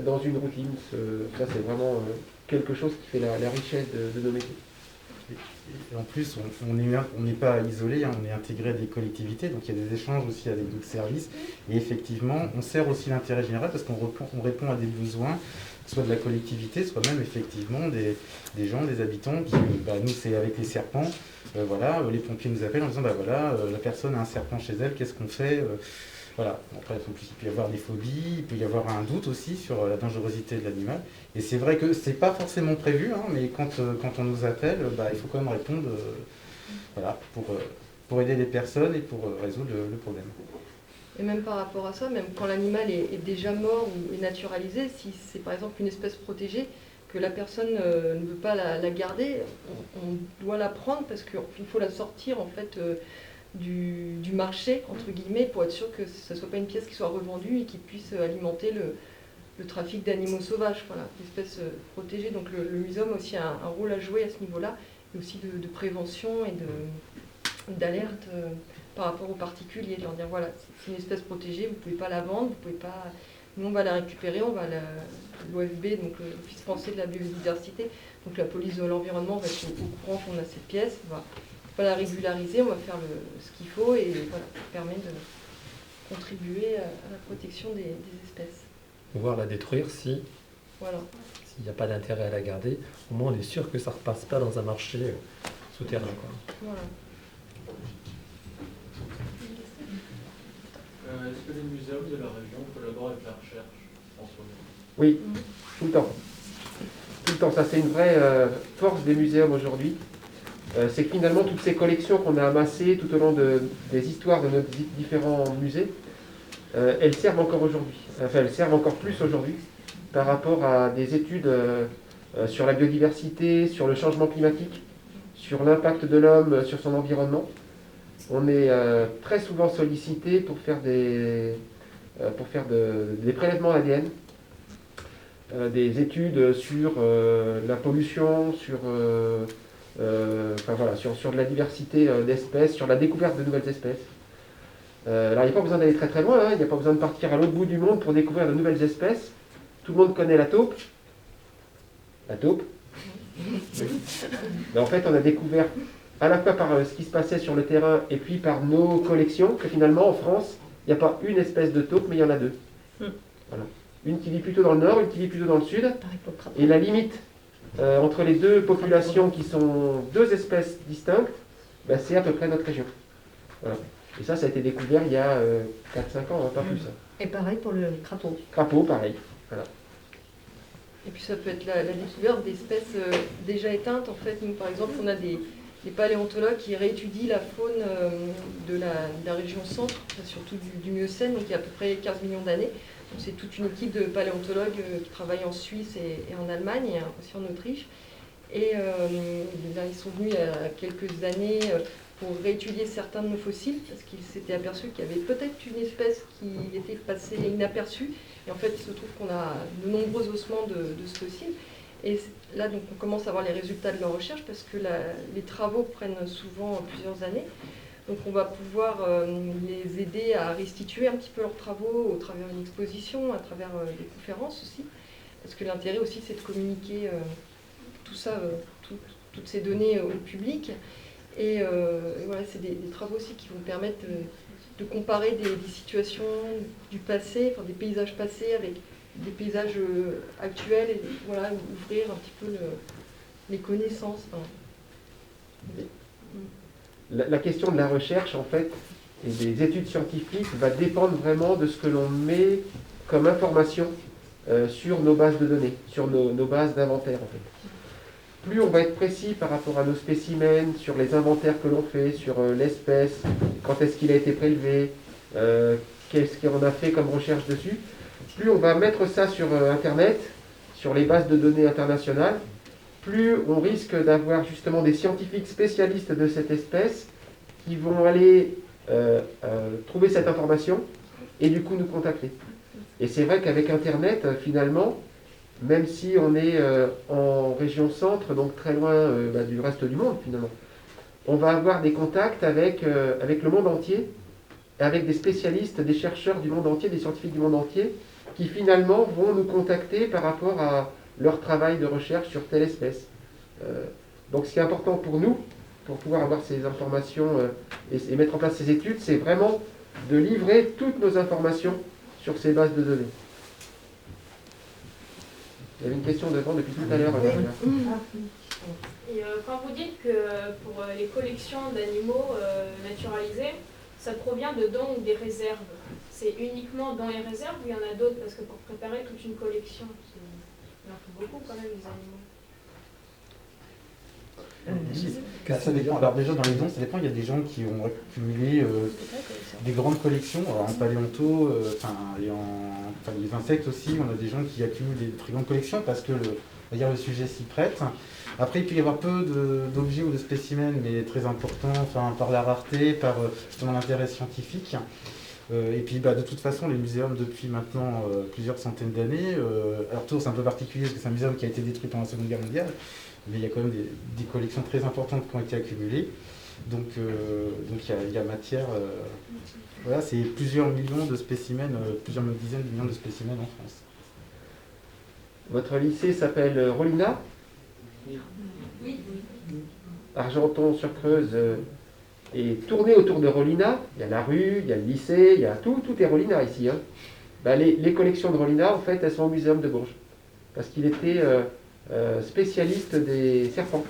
dans une routine. Ça, c'est vraiment quelque chose qui fait la richesse de nos métiers. Et en plus, on n'est pas isolé, hein, on est intégré à des collectivités, donc il y a des échanges aussi avec d'autres services. Et effectivement, on sert aussi l'intérêt général parce qu'on répond à des besoins, soit de la collectivité, soit même effectivement des gens, des habitants qui, nous c'est avec les serpents, voilà, les pompiers nous appellent en disant, voilà, la personne a un serpent chez elle, qu'est-ce qu'on fait voilà. Après, il peut y avoir des phobies, il peut y avoir un doute aussi sur la dangerosité de l'animal. Et c'est vrai que c'est pas forcément prévu, hein, mais quand on nous appelle, il faut quand même répondre voilà, pour aider les personnes et pour résoudre le problème. Et même par rapport à ça, même quand l'animal est déjà mort ou est naturalisé, si c'est par exemple une espèce protégée, que la personne ne veut pas la garder, on doit la prendre parce qu'il faut la sortir en fait du marché, entre guillemets, pour être sûr que ce ne soit pas une pièce qui soit revendue et qui puisse alimenter le trafic d'animaux sauvages, voilà, d'espèces protégées. Donc le muséum a aussi un rôle à jouer à ce niveau-là, et aussi de prévention et d'alerte par rapport aux particuliers, de leur dire voilà, c'est une espèce protégée, vous ne pouvez pas la vendre, vous pouvez pas... Nous on va la récupérer, on va l'OFB, donc l'Office français de la biodiversité, donc la police de l'environnement va être au courant qu'on a cette pièce, on va la régulariser, on va faire ce qu'il faut et voilà, ça permet de contribuer à la protection des espèces. Pouvoir la détruire si voilà. S'il n'y a pas d'intérêt à la garder, au moins on est sûr que ça ne repasse pas dans un marché souterrain, quoi. Voilà. Est-ce que les muséums de la région collaborent avec la recherche en ce moment? Oui, tout le temps. Tout le temps, ça c'est une vraie force des muséums aujourd'hui. C'est que finalement toutes ces collections qu'on a amassées tout au long des histoires de nos différents musées, elles servent encore aujourd'hui. Enfin, elles servent encore plus aujourd'hui par rapport à des études sur la biodiversité, sur le changement climatique, sur l'impact de l'homme sur son environnement. on est très souvent sollicité pour faire des prélèvements ADN, des études sur la pollution, sur de la diversité d'espèces, sur la découverte de nouvelles espèces. Alors il n'y a pas besoin d'aller très très loin, hein, il n'y a pas besoin de partir à l'autre bout du monde pour découvrir de nouvelles espèces. Tout le monde connaît la taupe. La taupe. Mais en fait, on a découvert à la fois par ce qui se passait sur le terrain et puis par nos collections que finalement en France, il n'y a pas une espèce de taupe, mais il y en a deux. Voilà. Une qui vit plutôt dans le nord, une qui vit plutôt dans le sud. Et la limite entre les deux populations qui sont deux espèces distinctes, ben, c'est à peu près notre région. Voilà. Et ça a été découvert il y a 4-5 ans, hein, pas plus. Et pareil pour le crapaud. Crapaud, pareil. Voilà. Et puis ça peut être la découverte d'espèces déjà éteintes. En fait, nous par exemple, on a des paléontologues qui réétudient la faune de la région centre, surtout du Miocène, donc il y a à peu près 15 millions d'années. C'est toute une équipe de paléontologues qui travaillent en Suisse et en Allemagne, et aussi en Autriche. Et là, ils sont venus il y a quelques années pour réétudier certains de nos fossiles, parce qu'ils s'étaient aperçus qu'il y avait peut-être une espèce qui était passée inaperçue. Et en fait, il se trouve qu'on a de nombreux ossements de ce fossile. Et là, donc, on commence à voir les résultats de leur recherche, parce que les travaux prennent souvent plusieurs années. Donc on va pouvoir les aider à restituer un petit peu leurs travaux au travers d'une exposition, à travers des conférences aussi. Parce que l'intérêt aussi, c'est de communiquer tout ça, toutes ces données au public. Et voilà, c'est des travaux aussi qui vont permettre de comparer des situations du passé, enfin, des paysages passés avec des paysages actuels, et voilà, ouvrir un petit peu les connaissances. La question de la recherche, en fait, et des études scientifiques va dépendre vraiment de ce que l'on met comme information sur nos bases de données, sur nos bases d'inventaire, en fait. Plus on va être précis par rapport à nos spécimens, sur les inventaires que l'on fait, sur l'espèce, quand est-ce qu'il a été prélevé, qu'est-ce qu'on a fait comme recherche dessus, plus on va mettre ça sur Internet, sur les bases de données internationales, plus on risque d'avoir justement des scientifiques spécialistes de cette espèce qui vont aller trouver cette information et du coup nous contacter. Et c'est vrai qu'avec Internet, finalement, même si on est en région centre, donc très loin du reste du monde finalement, on va avoir des contacts avec le monde entier, avec des spécialistes, des chercheurs du monde entier, des scientifiques du monde entier, qui finalement vont nous contacter par rapport à leur travail de recherche sur telle espèce. Donc ce qui est important pour nous, pour pouvoir avoir ces informations et mettre en place ces études, c'est vraiment de livrer toutes nos informations sur ces bases de données. Il y avait une question devant depuis tout à l'heure. Et quand vous dites que pour les collections d'animaux naturalisés, ça provient de dons ou des réserves, c'est uniquement dans les réserves ou il y en a d'autres? Parce que pour préparer toute une collection, il en faut beaucoup quand même, les animaux. Ça dépend. Alors déjà dans les dons, ça dépend. Il y a des gens qui ont accumulé des grandes collections en paléonto, les insectes aussi. On a des gens qui accumulent des très grandes collections parce que le sujet s'y prête. Après, il peut y avoir peu d'objets ou de spécimens, mais très importants, par la rareté, par justement l'intérêt scientifique. Et puis de toute façon, les muséums depuis maintenant plusieurs centaines d'années, alors Tours c'est un peu particulier parce que c'est un muséum qui a été détruit pendant la Seconde Guerre mondiale, mais il y a quand même des collections très importantes qui ont été accumulées. Donc il y a matière, voilà, c'est plusieurs millions de spécimens, plusieurs dizaines de millions de spécimens en France. Votre lycée s'appelle Rolina ? Oui. Argenton-sur-Creuse est tourné autour de Rolina. Il y a la rue, il y a le lycée, il y a tout est Rolina ici. Hein. Les collections de Rolina, en fait, elles sont au Muséum de Bourges. Parce qu'il était spécialiste des serpents.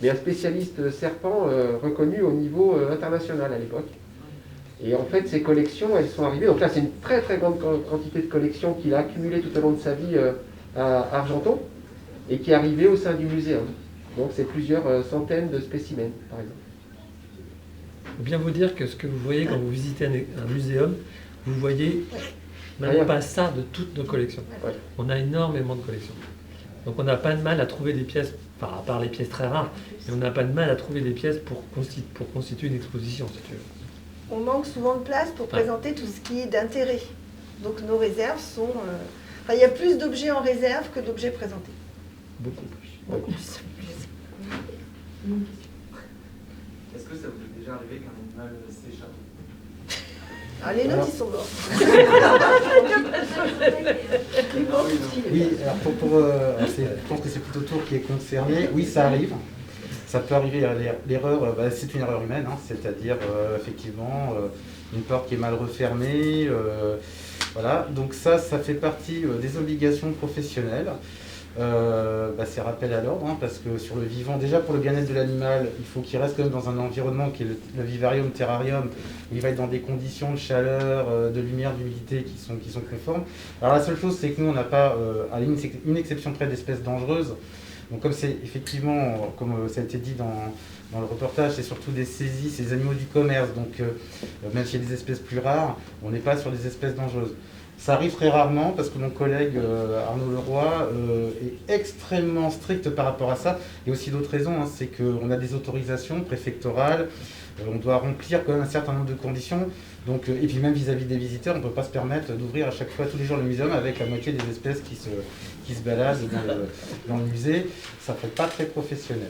Mais un spécialiste serpent reconnu au niveau international à l'époque. Et en fait, ces collections, elles sont arrivées. Donc là, c'est une très très grande quantité de collections qu'il a accumulées tout au long de sa vie à Argenton et qui est arrivée au sein du muséum. Donc c'est plusieurs centaines de spécimens, par exemple. Il faut bien vous dire que ce que vous voyez quand vous visitez un muséum, vous voyez même pas ça de toutes nos collections. Ouais. On a énormément de collections. Donc on n'a pas de mal à trouver des pièces Enfin, à part les pièces très rares. Et on n'a pas de mal à trouver des pièces pour constituer une exposition, si tu veux. On manque souvent de place pour présenter tout ce qui est d'intérêt. Donc nos réserves sont... Enfin, il y a plus d'objets en réserve que d'objets présentés. Beaucoup plus. Beaucoup plus. Est-ce que ça vous est déjà arrivé qu'un animal s'échappe? Ah, les nôtres, ils sont morts. Oui, alors je pense que c'est plutôt Tours qui est concerné. Oui, ça arrive. Ça peut arriver, l'erreur, c'est une erreur humaine, hein, c'est-à-dire effectivement une porte qui est mal refermée. Voilà, donc ça fait partie des obligations professionnelles. C'est rappel à l'ordre, hein, parce que sur le vivant, déjà pour le bien-être de l'animal, il faut qu'il reste quand même dans un environnement qui est le vivarium, terrarium, où il va être dans des conditions de chaleur, de lumière, d'humidité qui sont conformes. Alors la seule chose, c'est que nous, on n'a pas, à une exception près d'espèces dangereuses. Donc comme c'est effectivement, comme ça a été dit dans le reportage, c'est surtout des saisies, c'est des animaux du commerce, donc même s'il y a des espèces plus rares, on n'est pas sur des espèces dangereuses. Ça arrive très rarement parce que mon collègue Arnaud Leroy est extrêmement strict par rapport à ça. Il y a aussi d'autres raisons, hein, c'est qu'on a des autorisations préfectorales, on doit remplir quand même un certain nombre de conditions. Donc, et puis même vis-à-vis des visiteurs, on ne peut pas se permettre d'ouvrir à chaque fois tous les jours le muséum avec la moitié des espèces qui se baladent dans le musée. Ça ne fait pas très professionnel.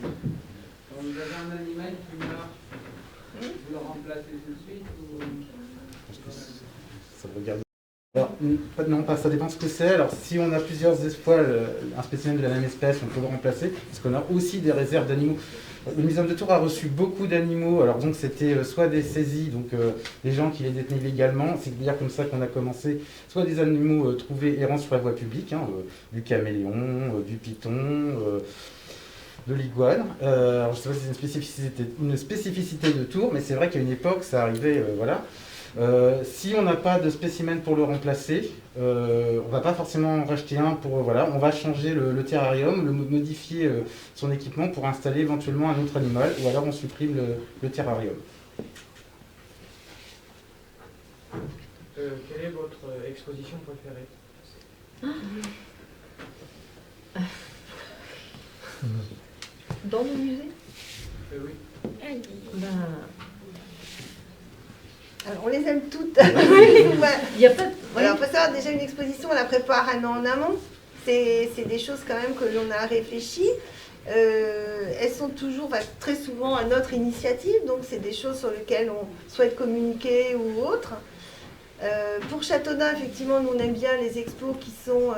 Quand vous avez un animal qui meurt, vous le remplacez tout de suite ou... Ça regarde. Alors, non, pas, ça dépend de ce que c'est. Alors, si on a plusieurs poils, un spécimen de la même espèce, on peut le remplacer, parce qu'on a aussi des réserves d'animaux. Le Muséum de Tours a reçu beaucoup d'animaux, alors donc c'était soit des saisies, donc des gens qui les détenaient illégalement, c'est d'ailleurs comme ça qu'on a commencé, soit des animaux trouvés errants sur la voie publique, hein, du caméléon, du python, de l'iguane. Alors je ne sais pas si c'est une spécificité de Tours, mais c'est vrai qu'à une époque ça arrivait, voilà. Si on n'a pas de spécimen pour le remplacer, on ne va pas forcément en racheter un pour, voilà, on va changer le terrarium, modifier son équipement pour installer éventuellement un autre animal, ou alors on supprime le terrarium. Quelle est votre exposition préférée? Dans le musée? Oui. Alors, on les aime toutes. Il y a pas de... Voilà, il faut savoir déjà une exposition, on la prépare un an en amont. C'est des choses quand même que l'on a réfléchi. Elles sont toujours, très souvent à notre initiative, donc c'est des choses sur lesquelles on souhaite communiquer ou autre. Pour Châteaudun, effectivement, nous on aime bien les expos qui sont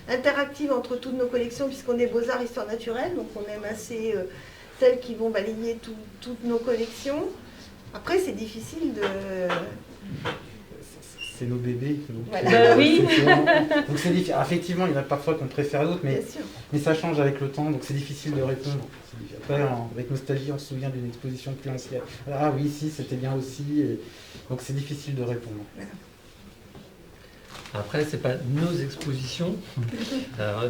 interactives entre toutes nos collections, puisqu'on est Beaux-Arts, Histoire naturelle, donc on aime assez celles qui vont balayer toutes nos collections. Après, c'est difficile de... C'est nos bébés. Donc, voilà. Oui. Donc c'est difficile. Effectivement, il y en a parfois qu'on préfère d'autres, mais ça change avec le temps, donc c'est difficile de répondre. Après, avec nostalgie, on se souvient d'une exposition plus ancienne. Ah oui, si, c'était bien aussi. Donc c'est difficile de répondre. Après, ce n'est pas nos expositions.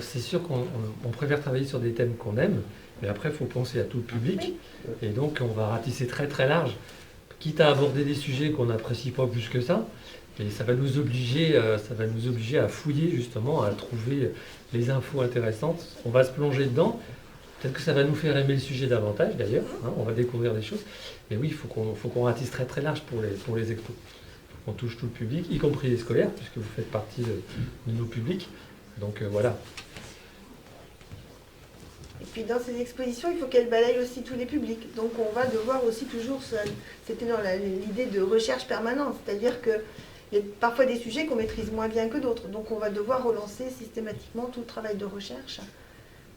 C'est sûr qu'on préfère travailler sur des thèmes qu'on aime, mais après, il faut penser à tout le public. Et donc, on va ratisser très très large, quitte à aborder des sujets qu'on n'apprécie pas plus que ça. Et ça va nous obliger à fouiller justement, à trouver les infos intéressantes. On va se plonger dedans. Peut-être que ça va nous faire aimer le sujet davantage d'ailleurs. Hein, on va découvrir des choses. Mais oui, il faut qu'on ratisse très très large pour les expos. On touche tout le public, y compris les scolaires, puisque vous faites partie de nos publics. Donc voilà. Et puis dans ces expositions, il faut qu'elles balayent aussi tous les publics. Donc on va devoir aussi toujours, c'était dans l'idée de recherche permanente, c'est-à-dire qu'il y a parfois des sujets qu'on maîtrise moins bien que d'autres. Donc on va devoir relancer systématiquement tout le travail de recherche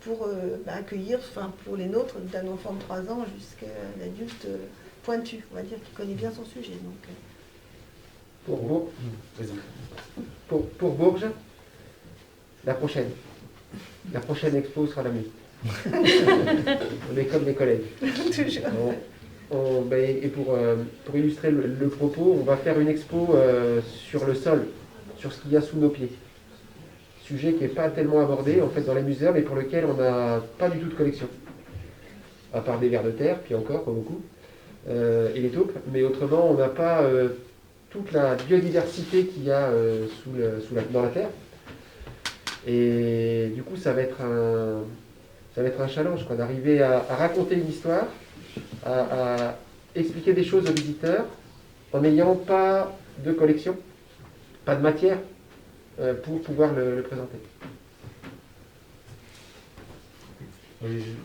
pour accueillir, pour les nôtres, d'un enfant de 3 ans jusqu'à l'adulte pointu, on va dire, qui connaît bien son sujet. Donc, Pour Bourges, la prochaine expo sera la nuit. On est comme des collègues. Toujours. Et pour illustrer le propos, on va faire une expo sur le sol, sur ce qu'il y a sous nos pieds. Sujet qui n'est pas tellement abordé en fait dans les musées, mais pour lequel on n'a pas du tout de collection. À part des vers de terre, puis encore, pas beaucoup, et les taupes. Mais autrement, on n'a pas toute la biodiversité qu'il y a dans la terre. Et du coup, ça va être un challenge, quoi, d'arriver à raconter une histoire, à expliquer des choses aux visiteurs en n'ayant pas de collection, pas de matière pour pouvoir le présenter.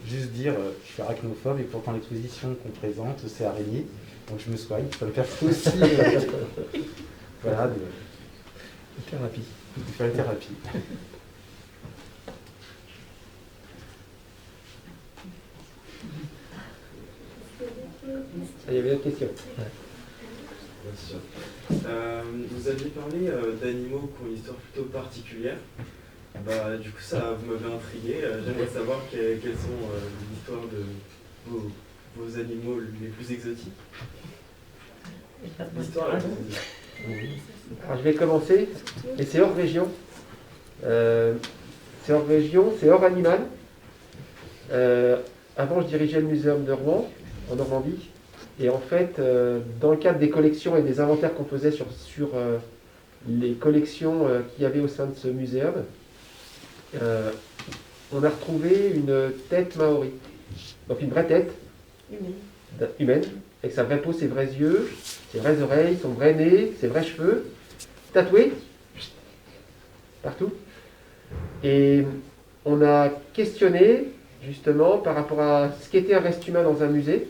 Juste dire, je suis arachnophobe et pourtant l'exposition qu'on présente, c'est araignée. Donc je me soigne, ça me permet aussi voilà, de faire une thérapie. Il y avait une autre question. Bien sûr. Vous aviez parlé d'animaux qui ont une histoire plutôt particulière. Bah, du coup, vous m'avez intrigué. J'aimerais savoir quelles sont les histoires de vos animaux les plus exotiques. L'histoire la plus... Alors, je vais commencer, et c'est hors région. C'est hors région, c'est hors animal. Avant, je dirigeais le muséum de Rouen, en Normandie. Et en fait, dans le cadre des collections et des inventaires qu'on faisait sur les collections qu'il y avait au sein de ce muséum, on a retrouvé une tête maori. Donc une vraie tête humaine, avec sa vraie peau, ses vrais yeux, ses vraies oreilles, son vrai nez, ses vrais cheveux, tatoués partout. Et on a questionné justement par rapport à ce qu'était un reste humain dans un musée.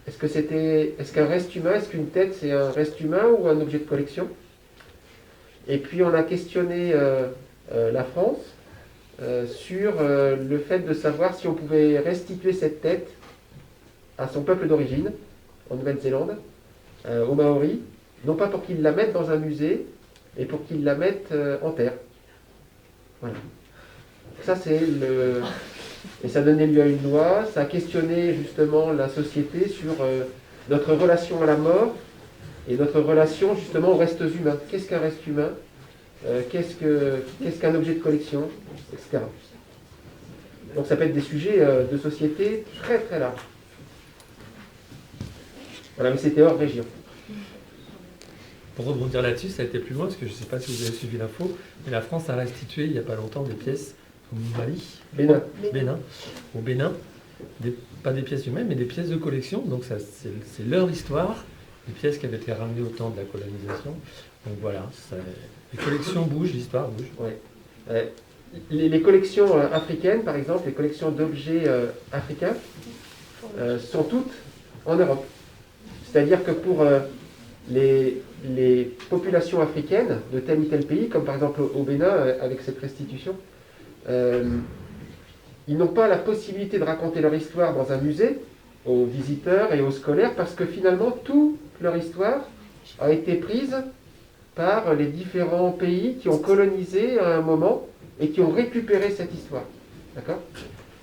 Est-ce qu'un reste humain, est-ce qu'une tête c'est un reste humain ou un objet de collection? Et puis on a questionné la France sur le fait de savoir si on pouvait restituer cette tête à son peuple d'origine, en Nouvelle-Zélande, aux Maoris, non pas pour qu'ils la mettent dans un musée, mais pour qu'ils la mettent en terre. Voilà. Ça c'est le... Et ça donnait lieu à une loi, ça a questionné justement la société sur notre relation à la mort et notre relation justement aux restes humains. Qu'est-ce qu'un reste humain? Qu'est-ce qu'un objet de collection, etc. Donc ça peut être des sujets de société très très larges. Voilà, mais c'était hors région. Pour rebondir là-dessus, ça a été plus loin, parce que je ne sais pas si vous avez suivi l'info, mais la France a restitué il n'y a pas longtemps des pièces au Mali, au Bénin, pas des pièces humaines, mais des pièces de collection. Donc c'est leur histoire, des pièces qui avaient été ramenées au temps de la colonisation. Donc voilà, les collections bougent, l'histoire bouge. Ouais. Les collections africaines, par exemple, les collections d'objets africains, sont toutes en Europe. C'est-à-dire que pour les populations africaines de tel ou tel pays, comme par exemple au Bénin, avec cette restitution, ils n'ont pas la possibilité de raconter leur histoire dans un musée aux visiteurs et aux scolaires parce que finalement toute leur histoire a été prise par les différents pays qui ont colonisé à un moment et qui ont récupéré cette histoire. D'accord ?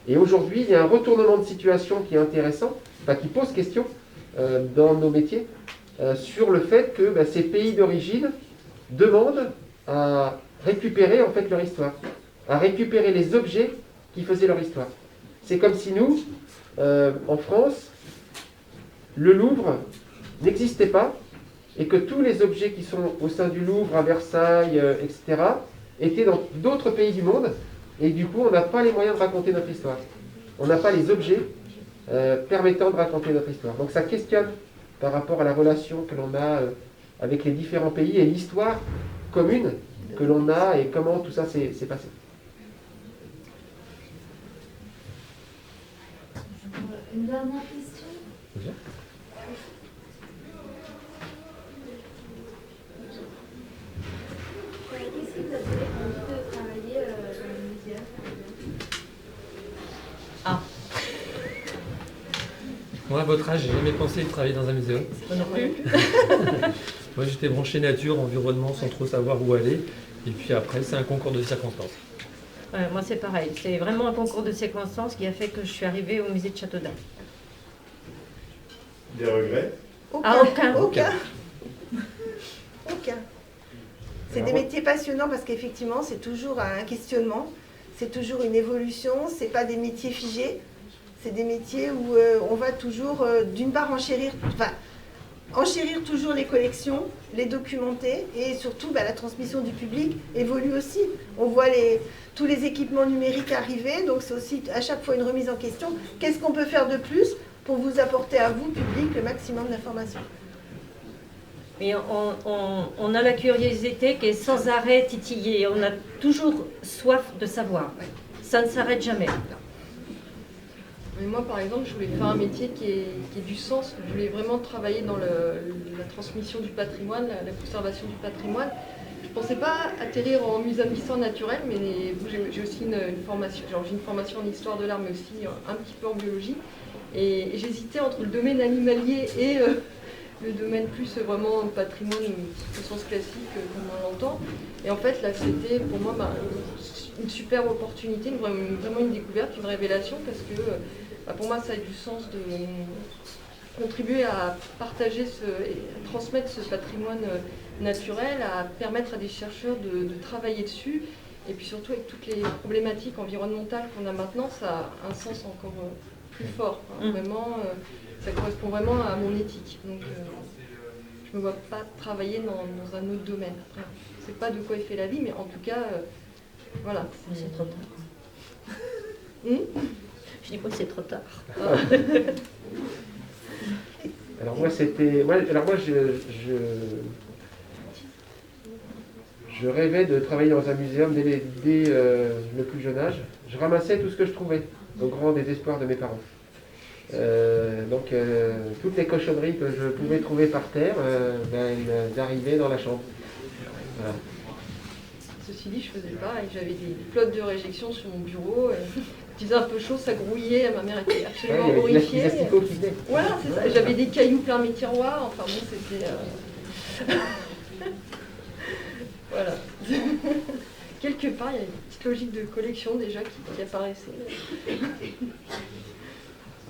Et aujourd'hui, il y a un retournement de situation qui est intéressant, qui pose question dans nos métiers, sur le fait que ces pays d'origine demandent à récupérer en fait leur histoire, à récupérer les objets qui faisaient leur histoire. C'est comme si nous, en France, le Louvre n'existait pas et que tous les objets qui sont au sein du Louvre, à Versailles, etc., étaient dans d'autres pays du monde et du coup on n'a pas les moyens de raconter notre histoire. On n'a pas les objets permettant de raconter notre histoire. Donc ça questionne par rapport à la relation que l'on a avec les différents pays et l'histoire commune que l'on a et comment tout ça s'est passé. Une dernière question. Bien. Qu'est-ce qui t'a donné envie de travailler dans le muséum? Moi, à votre âge, j'ai jamais pensé de travailler dans un muséum. Moi non plus. Moi, j'étais branché nature, environnement, sans trop savoir où aller. Et puis après, c'est un concours de circonstances. Ouais, moi, c'est pareil. C'est vraiment un concours de circonstances qui a fait que je suis arrivée au musée de Châteaudun. Des regrets? Aucun. C'est des métiers passionnants parce qu'effectivement, c'est toujours un questionnement, c'est toujours une évolution, c'est pas des métiers figés, c'est des métiers où on va toujours d'une part enchérir, enchérir toujours les collections, les documenter et surtout la transmission du public évolue aussi. On voit tous les équipements numériques arriver, donc c'est aussi à chaque fois une remise en question. Qu'est-ce qu'on peut faire de plus pour vous apporter à vous, public, le maximum d'informations? Mais on a la curiosité qui est sans arrêt titillée. On a toujours soif de savoir. Ça ne s'arrête jamais. Mais moi, par exemple, je voulais faire un métier qui ait du sens. Je voulais vraiment travailler dans la transmission du patrimoine, la conservation du patrimoine. Je ne pensais pas atterrir en muséum d'histoire naturelle, mais j'ai aussi une formation, j'ai une formation en histoire de l'art, mais aussi un petit peu en biologie. Et j'hésitais entre le domaine animalier et le domaine plus vraiment patrimoine au sens classique comme on l'entend. Et en fait, là, c'était pour moi une super opportunité, vraiment une découverte, une révélation, parce que pour moi, ça a du sens de contribuer à partager et à transmettre ce patrimoine naturel, à permettre à des chercheurs de travailler dessus. Et puis surtout, avec toutes les problématiques environnementales qu'on a maintenant, ça a un sens encore plus fort. Vraiment, ça correspond vraiment à mon éthique. Donc, je ne me vois pas travailler dans un autre domaine. Après, je ne sais pas de quoi est fait la vie, mais en tout cas, voilà. C'est trop tard. Je dis pas que c'est trop tard. Alors moi, je rêvais de travailler dans un muséum dès le plus jeune âge. Je ramassais tout ce que je trouvais, au grand désespoir de mes parents. Donc toutes les cochonneries que je pouvais trouver par terre, elles arrivaient dans la chambre. Voilà. Ceci dit, je faisais pareil. J'avais des flottes de réjection sur mon bureau. Il faisait un peu chaud, ça grouillait. Ma mère était absolument horrifiée. Voilà, c'est ça. J'avais des cailloux plein mes tiroirs. Enfin bon, c'était... Voilà. Quelque part, il y a une petite logique de collection déjà qui apparaissait.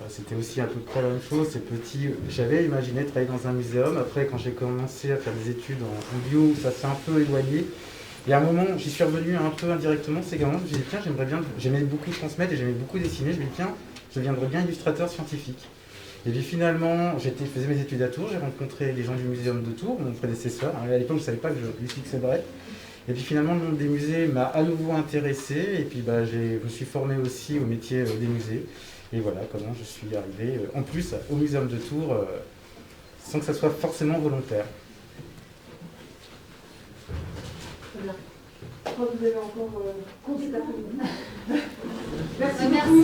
C'était aussi à peu près la même chose, c'est petit. J'avais imaginé travailler dans un muséum. Après, quand j'ai commencé à faire des études en bio, ça s'est un peu éloigné. Et à un moment, j'y suis revenu un peu indirectement. C'est qu'à un moment, je me suis dit, tiens, j'aimais beaucoup transmettre et j'aimais beaucoup dessiner. Je me suis dit, tiens, je deviendrais bien illustrateur scientifique. Et puis finalement, je faisais mes études à Tours. J'ai rencontré les gens du muséum de Tours, mon prédécesseur. À l'époque, je ne savais pas que je lui succéderais. Et puis finalement, le monde des musées m'a à nouveau intéressé. Et puis je me suis formé aussi au métier des musées. Et voilà comment je suis arrivé, en plus, au muséum de Tours, sans que ça soit forcément volontaire. Très bien. Je crois que vous avez encore cours cet après-midi. Merci. Merci.